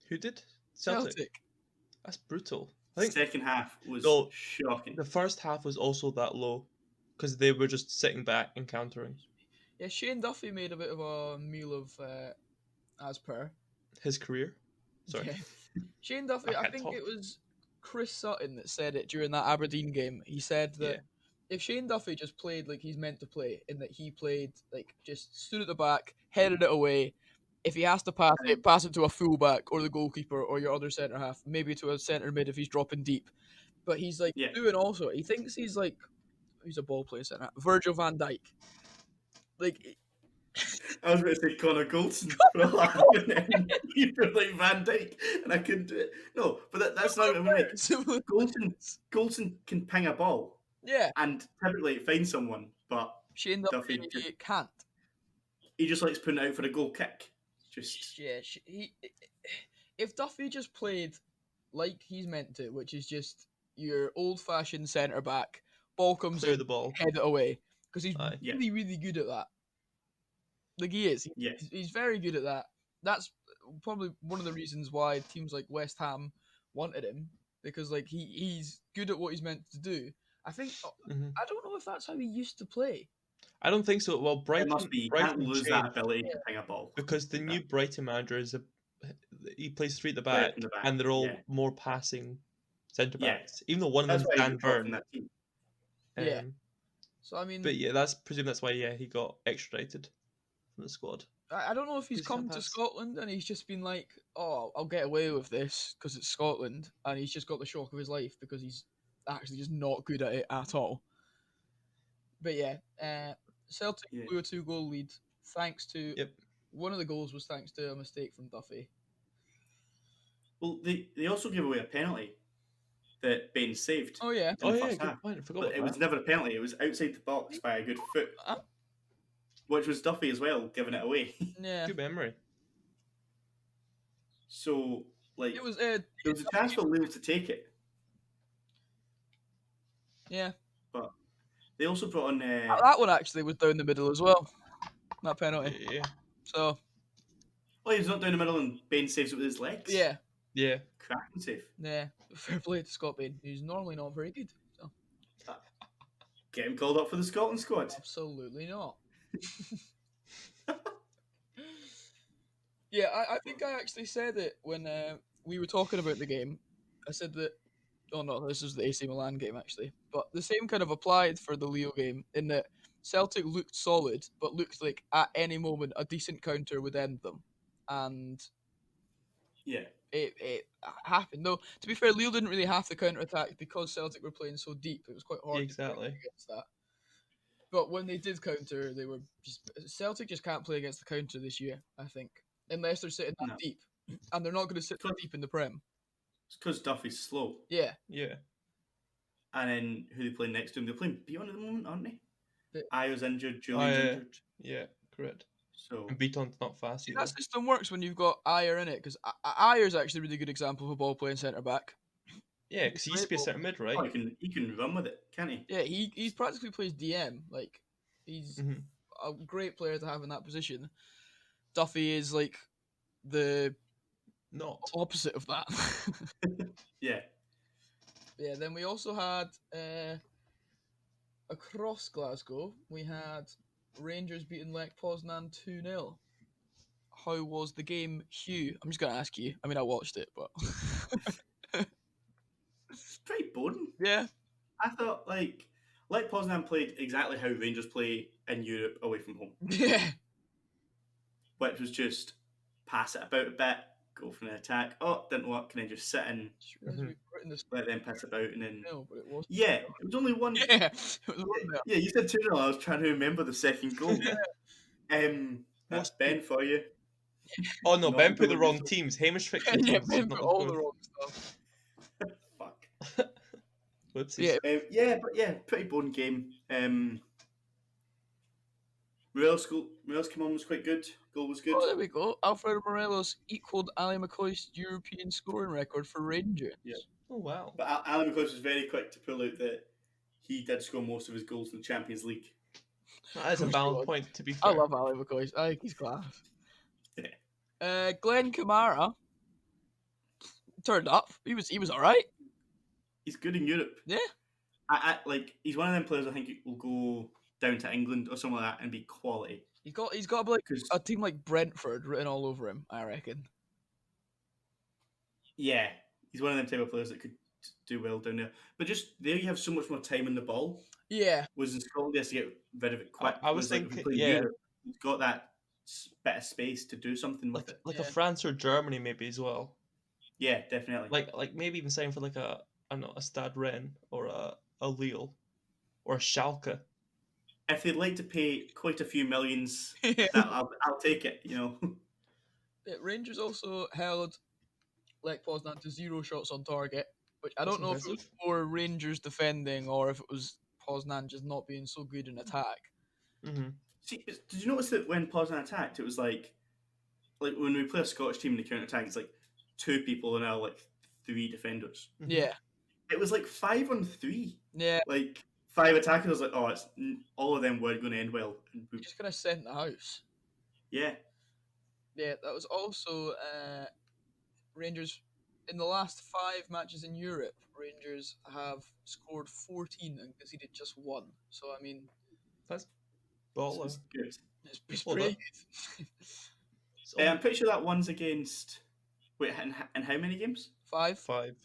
Who did? Celtic. Celtic. That's brutal. I think Second half was No. shocking. the first half was also that low because they were just sitting back and countering. Yeah, Shane Duffy made a bit of a meal of as per. His career. Sorry. Yeah. Shane Duffy, I I can't think talk. it was Chris Sutton that said it during that Aberdeen game. He said that Yeah. if Shane Duffy just played like he's meant to play, in that he played like just stood at the back, headed it away. If he has to pass it to a fullback or the goalkeeper or your other centre half, maybe to a centre mid if he's dropping deep. But he's like Yeah. doing also. He thinks he's like he's a ball player centre. Virgil van Dijk. Like I was going to say Connor Goldson for a laugh, and then you were like Van Dijk, and I couldn't do it. No, but that's not what I mean. Similar Goldson can ping a ball Yeah, and typically find someone, but Shane Duffy Duffy can't. he just likes putting it out for a goal kick. Just Yeah, if Duffy just played like he's meant to, which is just your old-fashioned centre back, ball comes Clear in, the ball. head it away, because he's Aye. Yeah. really, really good at that. Like he is. Yeah. He's very good at that. That's probably one of the reasons why teams like West Ham wanted him, because like he's good at what he's meant to do. I think Mhm. I don't know if that's how he used to play. I don't think so. Well, it must be. You can't Brighton lose changed that ability to ping a ball because the like new that. Brighton manager is he plays three at the Player back, from the back, and they're all yeah. more passing centre Yeah. backs. Even though one of That's them's why he Dan was brought from Burn. that team. Yeah. So I mean, But yeah, presume that's why he got extradited from the squad. I don't know if he's 'Cause he can't come to pass. Scotland and he's just been like, oh, I'll get away with this because it's Scotland, and he's just got the shock of his life because he's actually just not good at it at all. But yeah, Celtic Yeah. blew a 2-goal lead thanks to Yep. one of the goals was thanks to a mistake from Duffy. Well, they also gave away a penalty that Ben saved Oh yeah, in Oh the yeah, first good half. point. I forgot But about it was that. never a penalty. It was outside the box by a good foot, Uh, which was Duffy as well, giving it away. yeah. Good memory. So, like, It was there was a chance for Lille to take it, yeah. but they also brought on. That one actually was down the middle as well. That penalty. Yeah. So Oh, he's not down the middle, and Ben saves it with his legs. yeah, Yeah. Cracking save. yeah. Fair play to Scott Bain, who's normally not very good. So Get him called up for the Scotland squad. absolutely not. Yeah, I think I actually said it when we were talking about the game. I said that. Oh no, this is the AC Milan game actually. But the same kind of applied for the Leo game in that Celtic looked solid, but looked like at any moment a decent counter would end them, and Yeah. it happened. Though to be fair, Leo didn't really have to counter attack because Celtic were playing so deep. It was quite hard to Exactly. counter against that. But when they did counter, they were just Celtic just can't play against the counter this year. I think unless they're sitting that No. deep, and they're not going to sit that deep in the Prem. It's because Duffy's slow. Yeah, Yeah. And then who they play next to him? They're playing Beyond at the moment, aren't they? But- Ayo's injured, Julian's injured. Yeah. Correct. So And Beaton's not fast see either. that system works when you've got Ayer in it because Ayer's actually a really good example of a ball playing centre back. Yeah, because he used to be a centre mid, right? oh, he can run with it, can't he? Yeah, he practically plays DM. Like he's Mhm. a great player to have in that position. Duffy is like the Not. opposite of that. Yeah. Yeah, then we also had across Glasgow, we had Rangers beating Lech Poznan 2-0. How was the game, Hugh? I'm just going to ask you. I mean, I watched it, but. It's pretty boring. Yeah. I thought, like Poznan played exactly how Rangers play in Europe away from home, Yeah. which was just pass it about a bit, go for an attack. Oh, didn't work, and then just sit and Just realised we've written this let them piss about, and then no, but it was. yeah, it was only one. Yeah, it was one there. Yeah, you said 2-0. I was trying to remember the second goal. That's What's Ben for you. Oh no, Not Ben put the doing wrong this. teams. Hamish picked the teams. Yeah, Ben not put the all both. the wrong stuff. Fuck. Whoopsies. Yeah. Yeah, pretty boring game. Morelos came on was quite good. Goal was good. Oh, there we go. Alfredo Morelos equalled Ali McCoy's European scoring record for Rangers. Yeah. Oh wow. But Alan McCoy was very quick to pull out that he did score most of his goals in the Champions League. That is a Of course he valid was. point, to be I fair. love Ali McCoy. I think he's class. Yeah. Glenn Kamara turned up. He was all right. He's good in Europe. Yeah. I like he's one of them players I think will go down to England or something like that and be quality. He's got like 'Cause- a team like Brentford written all over him. I reckon. Yeah, he's one of them type of players that could do well down there. But just there, you have so much more time in the ball. Yeah. Was in Scotland, he has to get rid of it quick. I was Whereas, like, if thinking, you play in yeah. Europe, he's got that bit of space to do something with it. Like Yeah. a France or Germany maybe as well. Yeah, definitely. Like maybe even saying for like a Stade Rennes or a Lille or a Schalke. if they'd like to pay quite a few millions, Yeah. that I'll take it. Rangers also held Lech Poznan to 0 shots on target, which I That's don't know if it was impressive. more Rangers defending or if it was Poznan just not being so good in attack. Mm-hmm. See, did you notice that when Poznan attacked, it was like when we play a Scottish team in the counter attack, it's like 2 people and now like 3 defenders. Mm-hmm. Yeah, It was like 5-on-3. yeah. Like 5 attackers. I was like, oh, all of them weren't going to end well. And We just kind of sent the house. yeah, Yeah, that was also Rangers. In the last 5 matches in Europe, Rangers have scored 14 and conceded just 1. So, I mean, That's this baller. is good. it's Hold pretty on. good. It's I'm pretty sure that one's against. Wait, and how many games? 5. 5.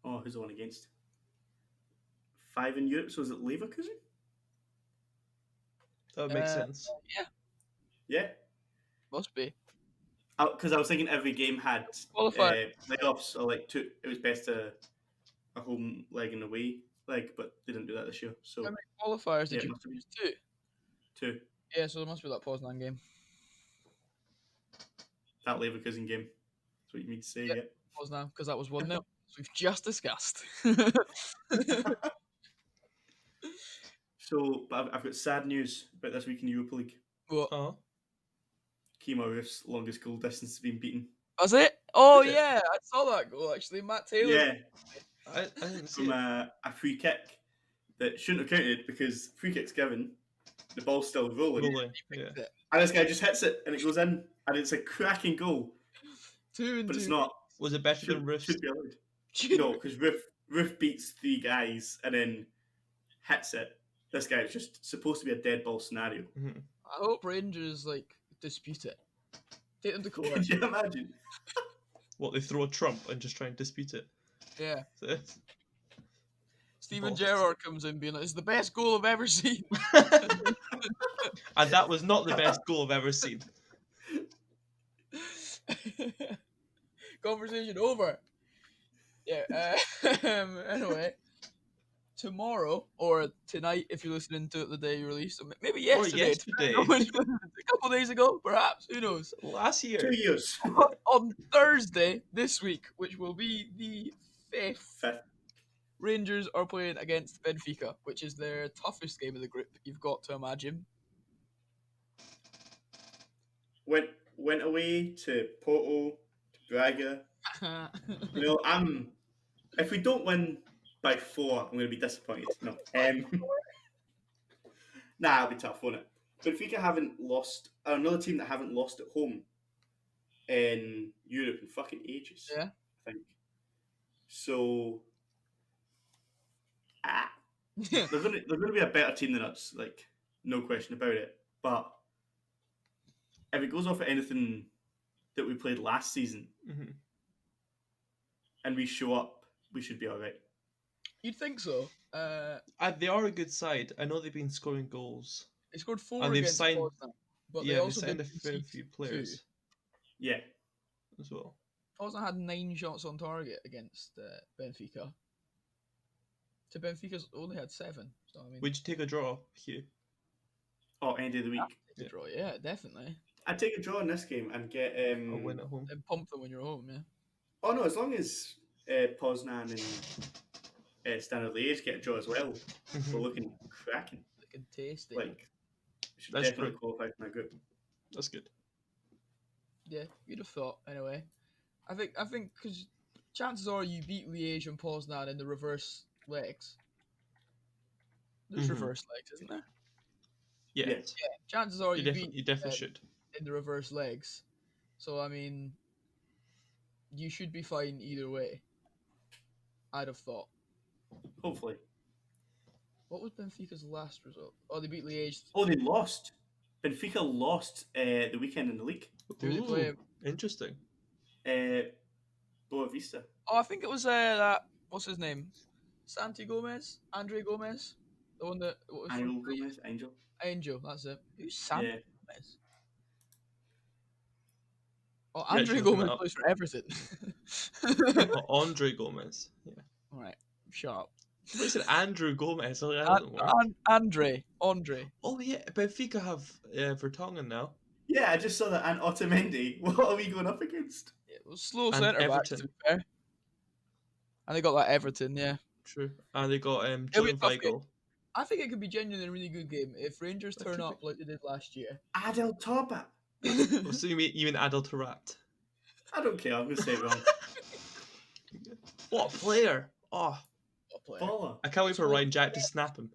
Oh, who's the one against? 5 in Europe. So is it Leverkusen? That would make Uh, sense. Yeah, Must be. because I was thinking every game had Qualifier. playoffs. Or like two. It was best a home leg and away leg, but they didn't do that this year. So How many qualifiers did yeah, it you must have been use? 2. 2. Yeah, so there must be that Poznan game. That Leverkusen game. That's what you mean to say. Yep. Yeah. Poznan, because that was 1-0. As we've just discussed. So, but I've got sad news about this week in the Europa League. What? Oh. Kimo Roof's longest goal distance has been beaten. Was it? Oh, Is it? yeah, I saw that goal actually. Matt Taylor. Yeah, I didn't see from it. a free kick that shouldn't have counted because free kick's given, the ball's still rolling, Rolling. Yeah. and this guy just hits it and it goes in, and it's a cracking goal, 2 and but 2. it's not. Was it better than Roof's? Should be allowed. No, because Roof beats 3 guys and then hits it. This guy is just supposed to be a dead ball scenario. Mm-hmm. I hope Rangers dispute it. Take them to court. Could you imagine? What, they throw a trump and just try and dispute it? Yeah. So- Steven Balls. Gerrard comes in being like, "It's the best goal I've ever seen." And that was not the best goal I've ever seen. Conversation over. Yeah. Anyway, tomorrow or tonight, if you're listening to it the day you released, or maybe yesterday. yesterday. A couple days ago, perhaps. Who knows? Last year. 2 years. On Thursday this week, which will be the 5th, 5th. Rangers are playing against Benfica, which is their toughest game of the group, you've got to imagine. Went away to Porto, to Braga. If we don't win by 4, I'm going to be disappointed. No. Nah, it'll be tough, won't it? Benfica haven't lost. Another team that haven't lost at home in Europe in fucking ages. Yeah. I think. So, they're going to be a better team than us, like no question about it. But if it goes off at anything that we played last season, Mm-hmm. and we show up, we should be all right. You'd think so. They are a good side. I know they've been scoring goals. They scored 4 And they've against signed- Poznan, but Yeah, they they also signed did a fair concede few 2. players Yeah. as well. Poznan had 9 shots on target against Benfica. To Benfica's only had 7. So I mean, Would you take a draw, Hugh? Oh, end of the week. take a draw. Yeah, definitely. I'd take a draw in this game and get. Or win at home? And pump them when you're home. Yeah. Oh no, as long as Poznan and Standard Liège get a draw as well, Mhm. we're looking cracking. Looking tasty. Like, we should That's definitely true. qualify from that group. That's good. Yeah, you'd have thought. Anyway, I think because chances are you beat Liège and Poznan in the reverse legs. There's Mhm. reverse legs, isn't there? Yeah. Yes. Yeah. Chances are you beat You definitely um, should. in the reverse legs. So I mean, you should be fine either way. I'd have thought. Hopefully. What was Benfica's last result? Oh, they beat Liège. Oh, they lost. Benfica lost the weekend in the league. Who they play? Interesting. Boa Vista. Oh, I think it was that. What's his name? Santi Gomez, Andre Gomez, the one that what was Angel from Gomez. Angel. Angel. That's it. Who's Santi Yeah. Gomez? Oh, Yeah, Andre should look him Gomez up. plays for Everton. Andre Gomez. Yeah. All right, shut up. I said Andrew Gomez. Like, that doesn't work. Andre. Oh yeah, Benfica have Vertonghen now, Yeah, I just saw that. And Otamendi. What are we going up against? It was slow and centre backs, to Everton. be fair. And they got that Everton, yeah. True, and they got It'll be Julian a tough game. Weigl. I think it could be genuinely a really good game if Rangers That turn could up like they did last year. Adel Toba. Oh, so you mean Adel Taarabt? I don't care. I'm going to say it wrong. What a player! Oh, What a player. Baller. I can't wait for Ryan Jack to snap him.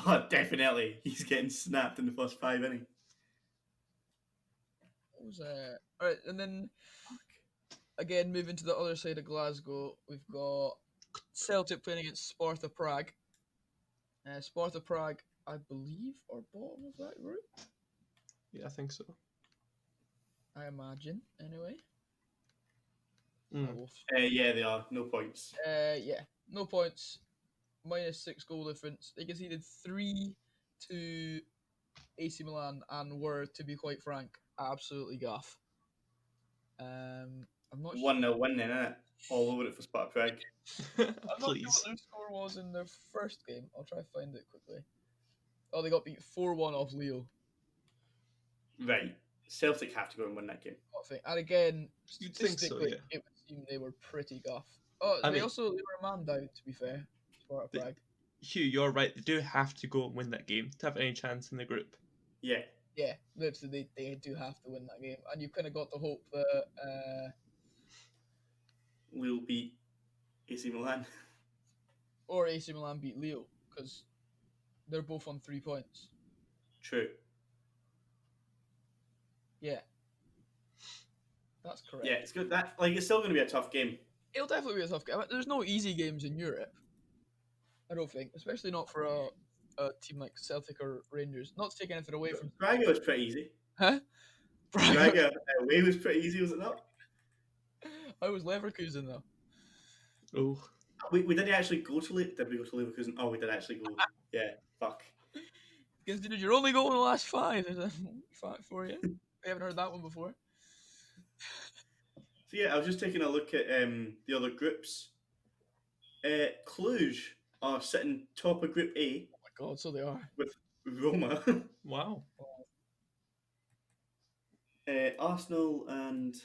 Oh, definitely. He's getting snapped in the first 5 innings. What was that? Alright, and then again, moving to the other side of Glasgow, we've got Celtic playing against Sparta Prague. Sparta Prague, I believe, are bottom of that group. Yeah, I think so. I imagine, anyway. Mm. Yeah, they are. No points. Yeah, no points. -6 goal difference. They conceded 3 to AC Milan and were, to be quite frank, absolutely gaff. I'm not sure. 1-0 win then, innit? All over it for Sparta Prague. I'm not sure Please. what their score was in their first game. I'll try to find it quickly. Oh, they got beat 4-1 off Leo. Right. Celtic have to go and win that game. I think. And again, You'd think so, statistically, yeah. it would seem they were pretty gaff. Oh, I they mean- were a man down, to be fair. Sparta They- Prague. Hugh, you're right. They do have to go and win that game to have any chance in the group. Yeah. Yeah, literally, they do have to win that game. And you've kind of got to hope that We'll beat AC Milan. or AC Milan beat Leo, because they're both on 3 points. True. Yeah. That's correct. Yeah, it's good. It's still going to be a tough game. It'll definitely be a tough game. I mean, there's no easy games in Europe. I don't think, especially not for a team like Celtic or Rangers. Not to take anything away from Braga was pretty easy. Huh? Braga away was pretty easy, was it not? I was Leverkusen though. Oh, We didn't actually go to Did we go to Leverkusen? Oh, we did actually go. Yeah, fuck. Considered you're only going the last 5. There's a fact for you. I haven't heard that one before. So yeah, I was just taking a look at the other groups. Cluj are sitting top of Group A Oh my god, so they are. with Roma. wow. Arsenal and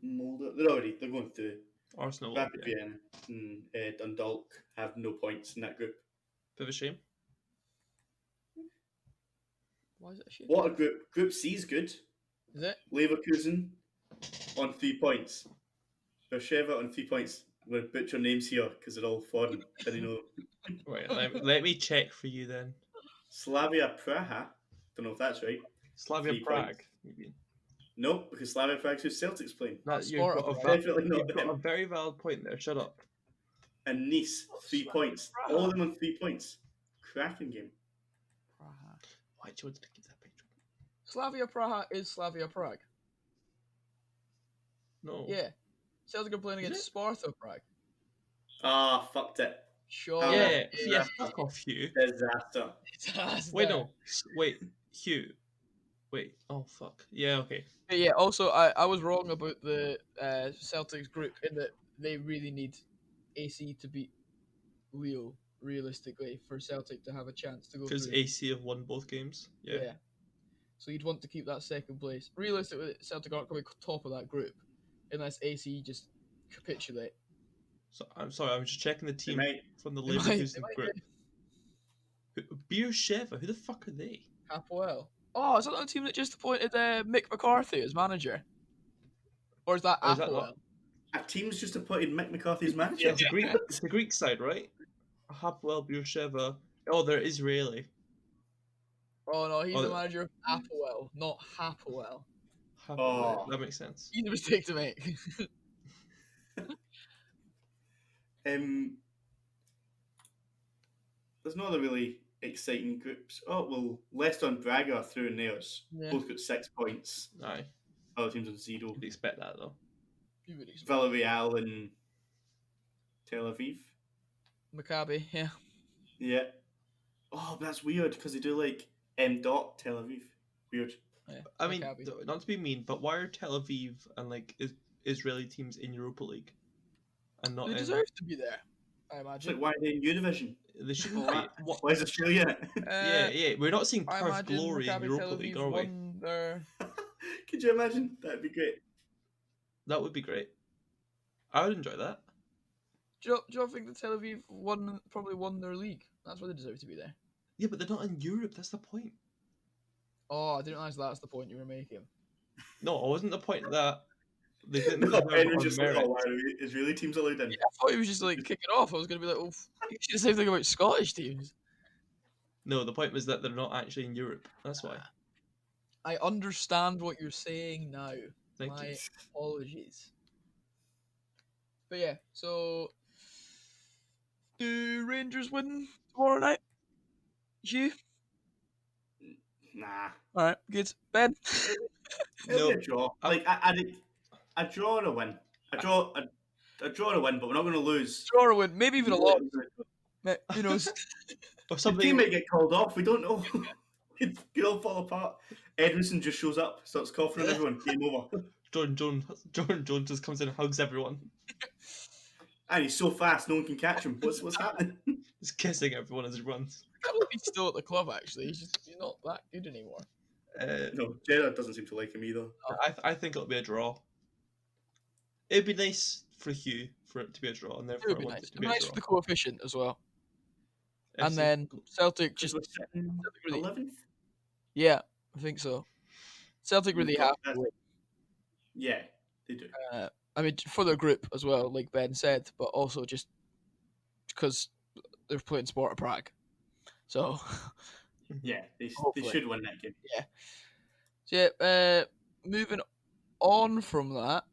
Molde. They're going through. Arsenal. Rapid Yeah. Vienna and Dundalk have no points in that group. Bit of a shame. Why is it a shit? What a group. Group C's good. Is it? Leverkusen on 3 points. Beersheva on 3 points. I'm going to butcher names here because they're all foreign. Didn't know. Right, let me check for you then. Slavia Praha. Don't know if that's right. Slavia 3 Prague. points. Maybe. Nope, because Slavia Prague's who Celtic's playing. That's You've Sparta got, a Prague. val- Definitely not you've got them. a very valid point there. Shut up. And Nice, 3 points. All of them on 3 points. Cracking game. Praha. Why do you want to keep that picture? Slavia Praha is Slavia Prague. No. Yeah. Celtic are playing Is against it? Sparta Prague. Ah, fucked it. Sure. Oh, Yeah, yeah. yeah. Fuck off, Hugh. Disaster. Wait, no. Wait, Hugh. Wait. Oh fuck. Yeah. Okay. Yeah, also, I was wrong about the Celtics group in that they really need AC to beat Leo, realistically, for Celtic to have a chance to go Because through. AC have won both games. Yeah. So you'd want to keep that second place. Realistically, Celtic aren't coming top of that group unless AC just capitulate. So I'm sorry. I was just checking the They team might. from the They might- Leverkusen they might group. Beersheva. Who the fuck are they? Hapoel. Oh, is that the team that just appointed Mick McCarthy as manager? Or is that Oh, is that Hapoel? not- A team's just appointed Mick McCarthy as Yeah, manager. it's the Greek. It's the Greek side, right? Hapoel Beersheva. Oh, they're Israeli. Oh no, he's Oh, the manager of Hapoel, not Hapoel. Hapoel. Oh. That makes sense. Easy mistake to make. There's not a really exciting groups. Oh, well, Leicester and Braga are through in theirs. Yeah. Both got 6 points. Aye, Other teams on 0. you'd expect that though. You would expect. Villarreal and Tel Aviv. Maccabi, yeah. Yeah. Oh, but that's weird because they do like M. Dot Tel Aviv. Weird. Yeah, I mean, Maccabi. not to be mean, but why are Tel Aviv and like Israeli teams in Europa League and not They in? deserve to be there. I It's imagine. like, why are they in Univision? They shouldn't All be. that. What? Why is Australia in it? Yeah, yeah. We're not seeing I Perth imagine glory in Maccabi Tel Europa League, Aviv are we? won their. Could you imagine? That'd be great. That would be great. I would enjoy that. Do you not think that Tel Aviv probably won their league? That's why they deserve to be there. Yeah, but they're not in Europe. That's the point. Oh, I didn't realize that's the point you were making. No, it wasn't the point that they didn't No, deserve Ben it was on just like, merit. oh, why are Israeli teams allowed in? Yeah, I thought he was just like kicking off. I was gonna be like, oh, you should say something about Scottish teams. No, the point was that they're not actually in Europe. That's why. I understand what you're saying now. Thank you. My apologies. But yeah, so do Rangers win tomorrow night? Hugh? Nah. All right, good. Ben? It'll be No, a draw. I'm- Like, a draw or a win. A draw or a win, but we're not going to lose. Draw or win, maybe even a loss. Who knows? or The something. game might get called off. We don't know. It could all fall apart. Edmondson just shows up, starts coughing on everyone. Game over. Jordan Jones just comes in and hugs everyone. And he's so fast, no one can catch him. What's happening? He's kissing everyone as he runs. I can't believe he's still at the club. Actually, he's not that good anymore. No, Gerard doesn't seem to like him either. I think it'll be a draw. It'd be nice for Hugh for it to be a draw, and It therefore would I be want nice. it to It'd be be a nice draw. for the coefficient as well. And FC then Celtic Because just we're sitting really, 11th? yeah, I think so. Celtic really We've have got to that- win. Yeah, they do. I mean, for their group as well, like Ben said, but also just because they're playing Sparta Prague. So, Yeah, they hopefully. should win that game. So yeah, moving on from that,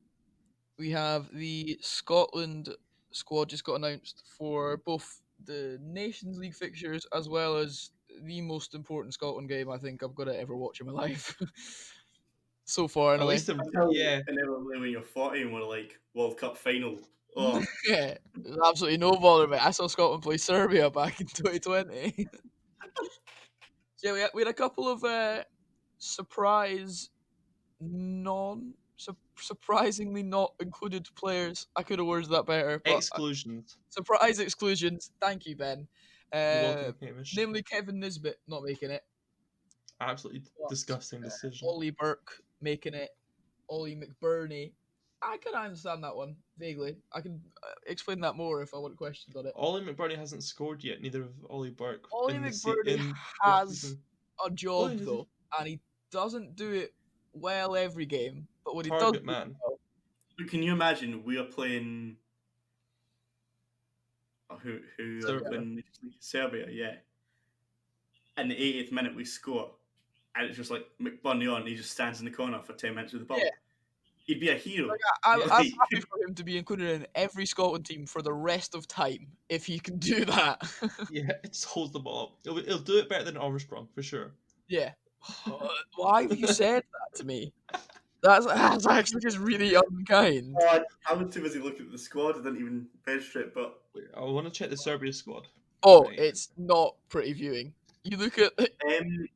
we have the Scotland squad just got announced for both the Nations League fixtures as well as the most important Scotland game I think I've got to ever watch in my life. So far, At anyway. least, Yeah. Inevitably, when you're 40 and we're like World Cup final. Oh, Yeah, there's absolutely no bother about it. I saw Scotland play Serbia back in 2020. So yeah, we had a couple of surprise surprisingly not included players. I could have worded that better, but exclusions. surprise exclusions. Thank you, Ben. You're welcome, Hamish. Namely Kevin Nisbet not making it. Absolutely But, disgusting decision. Ollie Burke making it. Ollie McBurney. I can understand that one vaguely. I can explain that more if I want questions on it. Ollie McBurney hasn't scored yet. Neither of Ollie Burke. Ollie in the McBurney in has this season. a job has he? though, and he doesn't do it well every game. But when he does, Target man. but can you imagine we are playing who Serbia. win Serbia? Yeah. In the 80th minute, we score, and it's just like McBurney on. He just stands in the corner for 10 minutes with the ball. Yeah. He'd be a hero. Like, Yeah. I'm happy for him to be included in every Scotland team for the rest of time if he can do that. Yeah, it just holds the ball up. It'll do it better than Armstrong for sure. Yeah. Why have you said that to me? That's actually just really unkind. I was too busy looking at the squad. I didn't even register it, but Wait, I want to check the Serbia squad. Oh, Right. it's not pretty viewing. You look at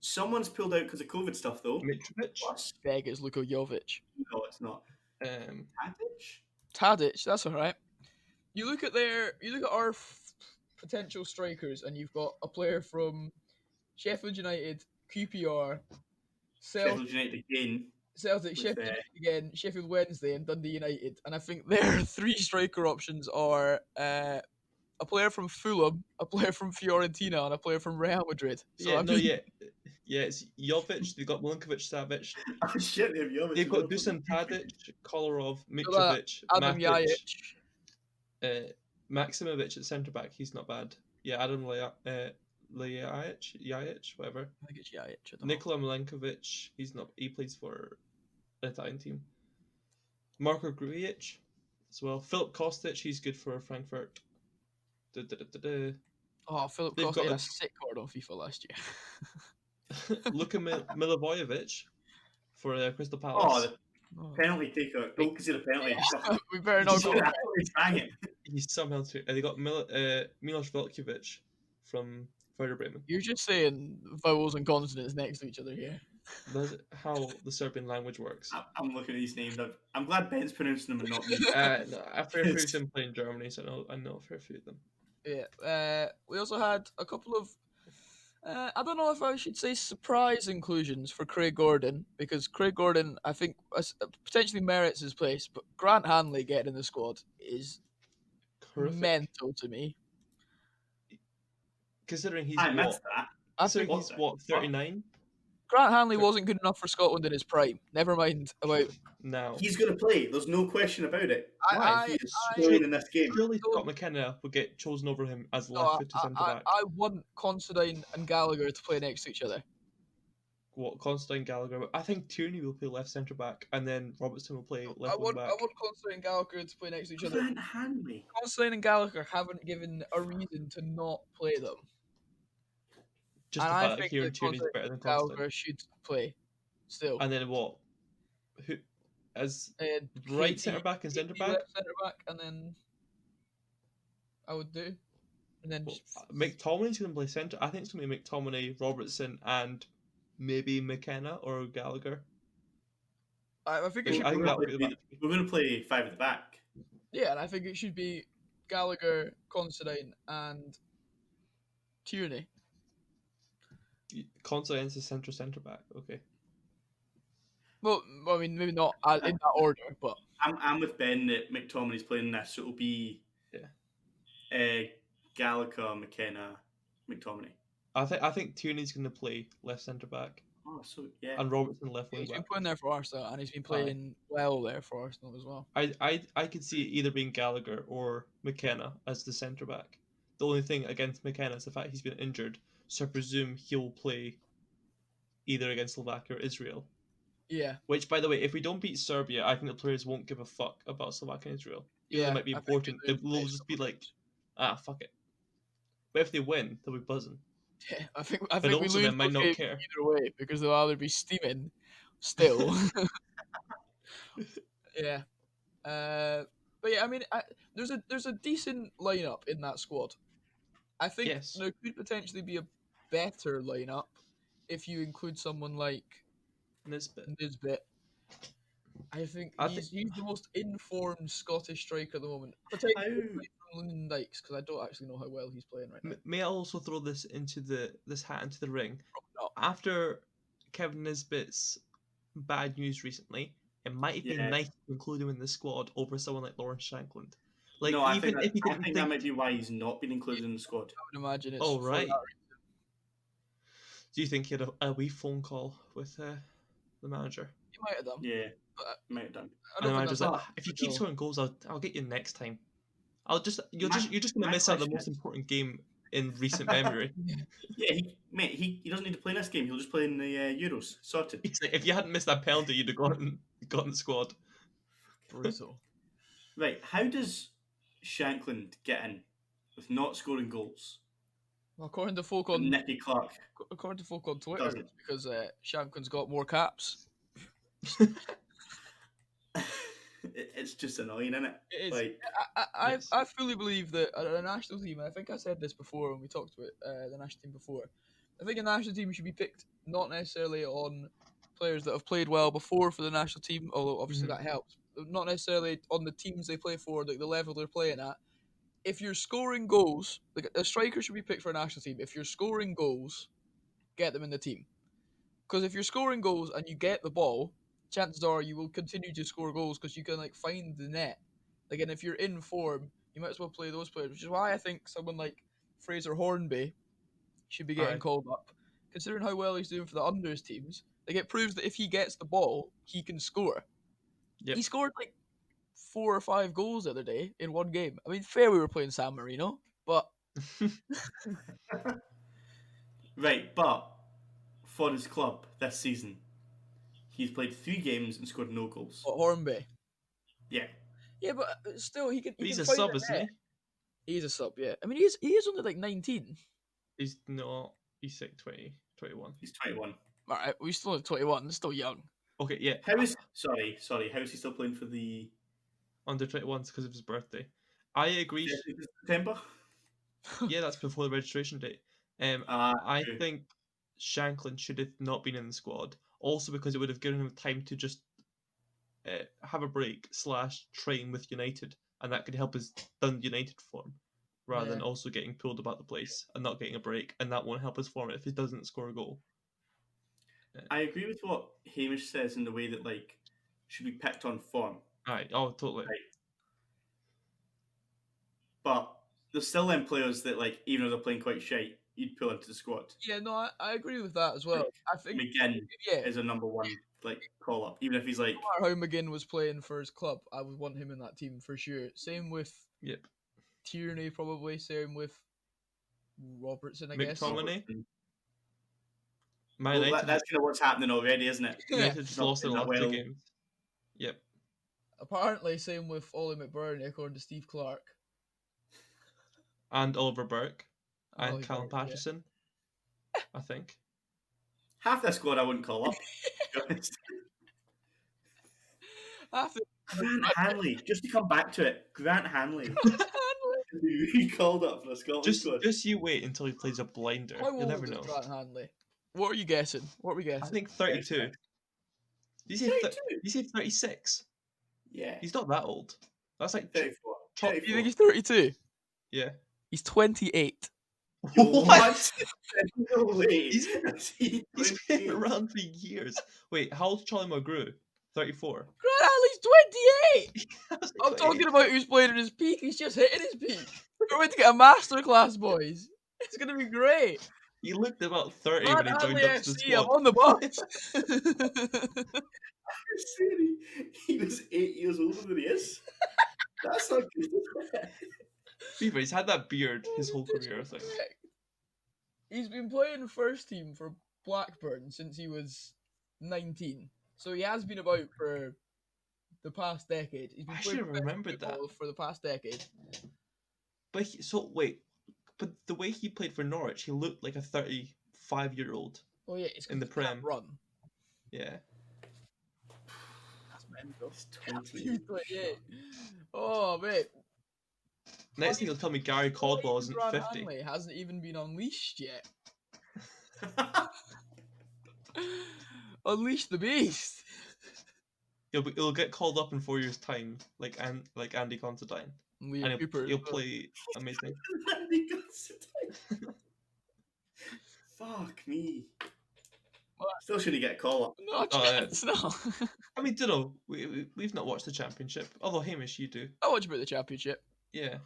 someone's pulled out because of COVID stuff, though. Mitrovic. Plus, Vegas, Luka Jovic. no, it's not. Um, Tadic? Tadic, that's all right. You look at our potential strikers, and you've got a player from Sheffield United, QPR, Sheffield United again. Celtic, with, Sheffield United again, Sheffield Wednesday, and Dundee United. And I think their three striker options are a player from Fulham, a player from Fiorentina, and a player from Real Madrid. So yeah, I no, mean, yeah, it's Jovic. They've got Milinkovic, Savic. Oh shit, they have Jovic They've as got well. Dusan Tadic, Kolarov, So that Mitrovic, Adam Matic, Jajic. Maximovic at centre back. He's not bad. Yeah, Adam Ljajic, whatever. I think it's Jajic. I don't know. Nikola Milenkovic. He's not. He plays for an Italian team. Marko Grujic as well. Filip Kostic. He's good for Frankfurt. Oh, Philip They've Costa got had a- a sick card on FIFA last year. Luka Milivojevic for Crystal Oh, Palace. the penalty taker. Don't consider penalty. Fuck. We better He's not just go. absolutely bang it. He's somehow too. They got Milos Velkovic from Werder Bremen. You're just saying vowels and consonants next to each other here. That's how the Serbian language works. I'm looking at these names. I'm glad Ben's pronouncing them and not me. No, a fair few of them play in Germany, so I know a fair few of them. Yeah. We also had a couple of. I don't know if I should say surprise inclusions for Craig Gordon, because Craig Gordon, I think, potentially merits his place, but Grant Hanley getting in the squad is Horrific. mental to me. Considering he's I what? missed that. I think What the fuck? 39 Grant Hanley wasn't good enough for Scotland in his prime. Never mind about. now. He's going to play. There's no question about it. Why? He I, is I, scoring in this game. Surely don't- Scott McKenna would get chosen over him as no, left-footed centre back. I want Considine and Gallagher to play next to each other. What, Constantine Gallagher? I think Tierney will play left centre back, and then Robertson will play I left wing want, back. I want Considine and Gallagher to play next to each other. Grant Hanley. Considine and Gallagher haven't given a reason to not play them. Just And the I fact that think Kieran that Tierney's Considine better than and Constantine. Gallagher should play still. And then what? Who as And right Katie- centre back and centre Katie back? left centre back, and then I would do, and then Well, McTominay's going to play centre. I think it's going to be McTominay, Robertson, and maybe McKenna or Gallagher. I think it I should think be, that would be the back. We're going to play five at the back. yeah, and I think it should be Gallagher, Considine, and Tierney. Constantine's a centre back. Okay. Well, I mean, maybe not in that order, but I'm with Ben that McTominay's playing this, so it'll be Gallagher, McKenna, McTominay. I think Tierney's going to play left centre back Oh, so yeah. and Robertson left wing he's been back. playing there for Arsenal, and he's been playing well there for Arsenal as well. I could see it either being Gallagher or McKenna as the centre back. The only thing against McKenna is the fact he's been injured, so I presume he'll play either against Slovakia or Israel. Yeah, Which, by the way, if we don't beat Serbia, I think the players won't give a fuck about Slovakia and Israel. Even though yeah, it might be I think important, it they'll is just be like, fuck it. But if they win, they'll be buzzing. Yeah, I think we also lose they might those not games care. either way because they'll either be steaming still. Yeah, but yeah, I mean, there's a decent lineup in that squad. I think Yes. there could potentially be a better lineup if you include someone like Nisbet. I think he's the most informed Scottish striker at the moment. Potentially from Lyndon Dykes, because I don't actually know how well he's playing right now. May I also throw this hat into the ring? Probably not. After Kevin Nisbet's bad news recently, it might have been nice to include him in the squad over someone like Lawrence Shankland. Like, no, I even think, if he didn't I think that might be why he's not been included in the squad. I would imagine it's Oh, for right. that Do you think he had a wee phone call with the manager? He might have done. Yeah, But might have done. I And don't the think manager's that's like, if you keep scoring goals, I'll get you next time. You're just gonna my miss out the question most is- important game in recent memory. Yeah, he doesn't need to play this game. He'll just play in the Euros. Sorted. He's like, if you hadn't missed that penalty, you'd have gotten in the squad. brutal. Right, how does Shankland get in with not scoring goals? Well, according to folk And on Nicky Clark. Twitter, doesn't. it's because Shankland's got more caps. It's just annoying, isn't it? It is. Like, Yes. I fully believe that a national team, and I think I said this before when we talked about the national team before, I think a national team should be picked not necessarily on players that have played well before for the national team, although obviously that helps, not necessarily on the teams they play for, like the level they're playing at. If you're scoring goals, like a striker should be picked for a national team. If you're scoring goals, get them in the team. Because if you're scoring goals and you get the ball, chances are you will continue to score goals because you can like find the net. Like, and if you're in form, you might as well play those players, which is why I think someone like Fraser Hornby should be getting Aye. called up. Considering how well he's doing for the unders teams, like it proves that if he gets the ball, he can score. Yep. He scored like 4 or 5 goals the other day in one game. I mean, fair we were playing San Marino, but right, but for his club this season, he's played 3 games and scored no goals. Hornby. Yeah. Yeah, but still, he can. He He's can a find sub, the isn't net. he? He's a sub, yeah. I mean, he is only like 19. He's not. He's like 20, 21. He's 21. All right, we still have 21. Still young. Okay, yeah. How is sorry? How is he still playing for the Under 21s because of his birthday. I agree. 30th of September? Yeah, that's before the registration date. I True. think Shanklin should have not been in the squad. Also because it would have given him time to just have a break / train with United, and that could help his Dundee United form. rather than Yeah. also getting pulled about the place and not getting a break, and that won't help his form if he doesn't score a goal. I agree with what Hamish says in the way that like should be picked on form, Right. Oh, totally. right? But there's still them players that like even though they're playing quite shite, you'd pull into the squad. Yeah, no, I agree with that as well. Like I think, McGinn yeah, is a number one like call up, even if he's like no matter how McGinn was playing for his club, I would want him in that team for sure. Same with Yep. Tierney, probably. Same with Robertson, I guess. McTominay. Man well, United. that's kind of what's happening already, isn't it? Yeah. United just Not lost their playing that last two well. games. Yep. Apparently, same with Ollie McBurney, according to Steve Clark. And Oliver Burke and Ollie Callum Burke, yeah. Patterson, I think. Half that squad I wouldn't call up. To be honest. After Grant Hanley, just to come back to it, Grant Hanley can be recalled up for the Scotland squad. Just you wait until he plays a blinder. How You'll old never is know. Grant Hanley? What are you guessing? What are we I guessing? think 32. Did you say 36? Yeah, He's not that old. That's like 34. top. You think he's 32? Yeah. He's 28. What? No way. He's He's been around for years. Wait, how old's Charlie McGrew? 34. Grant Hanley's 28! I was I'm like, talking about who's playing at his peak. He's just hitting his peak. We're going to get a masterclass, boys. It's going to be great. he looked about 30 Grant when he Hanley joined up to the FC, I'm squad. on the bus. He was 8 years older than he is. That's not good. Beaver, he's had that beard his whole career, I think. He's been playing first team for Blackburn since he was 19. So he has been about for the past decade. He's been I playing should have professional remembered that. football for the past decade. But but the way he played for Norwich, he looked like a 35-year-old. Oh yeah, it's In the because he can't Prem. run. Yeah. That's mental. He's 20. He's 28. Oh mate, Next thing he'll tell me Gary Caldwell isn't Grant 50. Hanley hasn't even been unleashed yet. Unleash the beast. He'll get called up in 4 years' time, like Andy Considine. Liam And Cooper. he'll play amazing. Fuck me. What? Still shouldn't get a call up. No chance, no. I mean, dunno. We've not watched the championship. Although Hamish, you do. I watch about the championship. Yeah.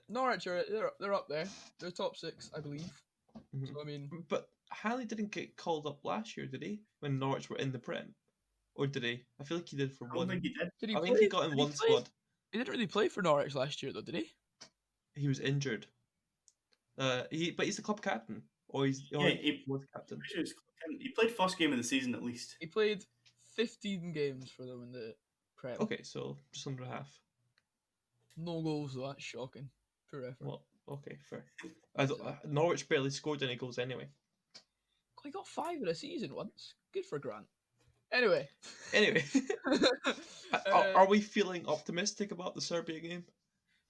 Norwich they're up there. They're top 6, I believe. Mhm. So I mean, But Hanley didn't get called up last year, did he? When Norwich were in the Prem, or did he? I feel like he did for I don't one. think he did. did he I play? think he got in Did one play? squad. He didn't really play for Norwich last year, though, did he? He was injured. But he's the club captain, or he was captain. He played first game of the season at least. He played 15 games for them in the Prem. Okay, so just under half. No goals, though. That's shocking. Poor effort. Well, okay, fair. Norwich barely scored any goals anyway. He got 5 in a season once. Good for Grant. Anyway. Are we feeling optimistic about the Serbia game?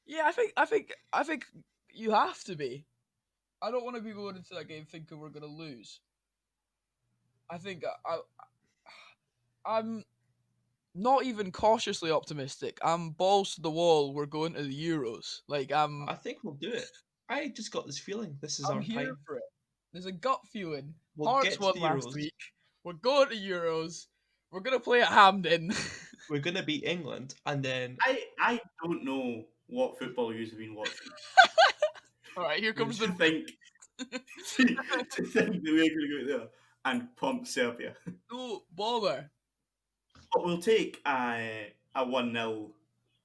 Yeah, I think you have to be. I don't want to be going into that game thinking we're gonna lose. I think I'm not even cautiously optimistic. I'm balls to the wall. We're going to the Euros. Like I think we'll do it. I just got this feeling this is I'm our here time. for it. There's a gut feeling. We'll Hearts get to won the last Euros. week. We're going to Euros. We're gonna play at Hampden. We're gonna beat England, and then I don't know what football you've been watching. All right, here comes to the think to think that we're going to go there and pump Serbia. no bother. But we'll take a 1-0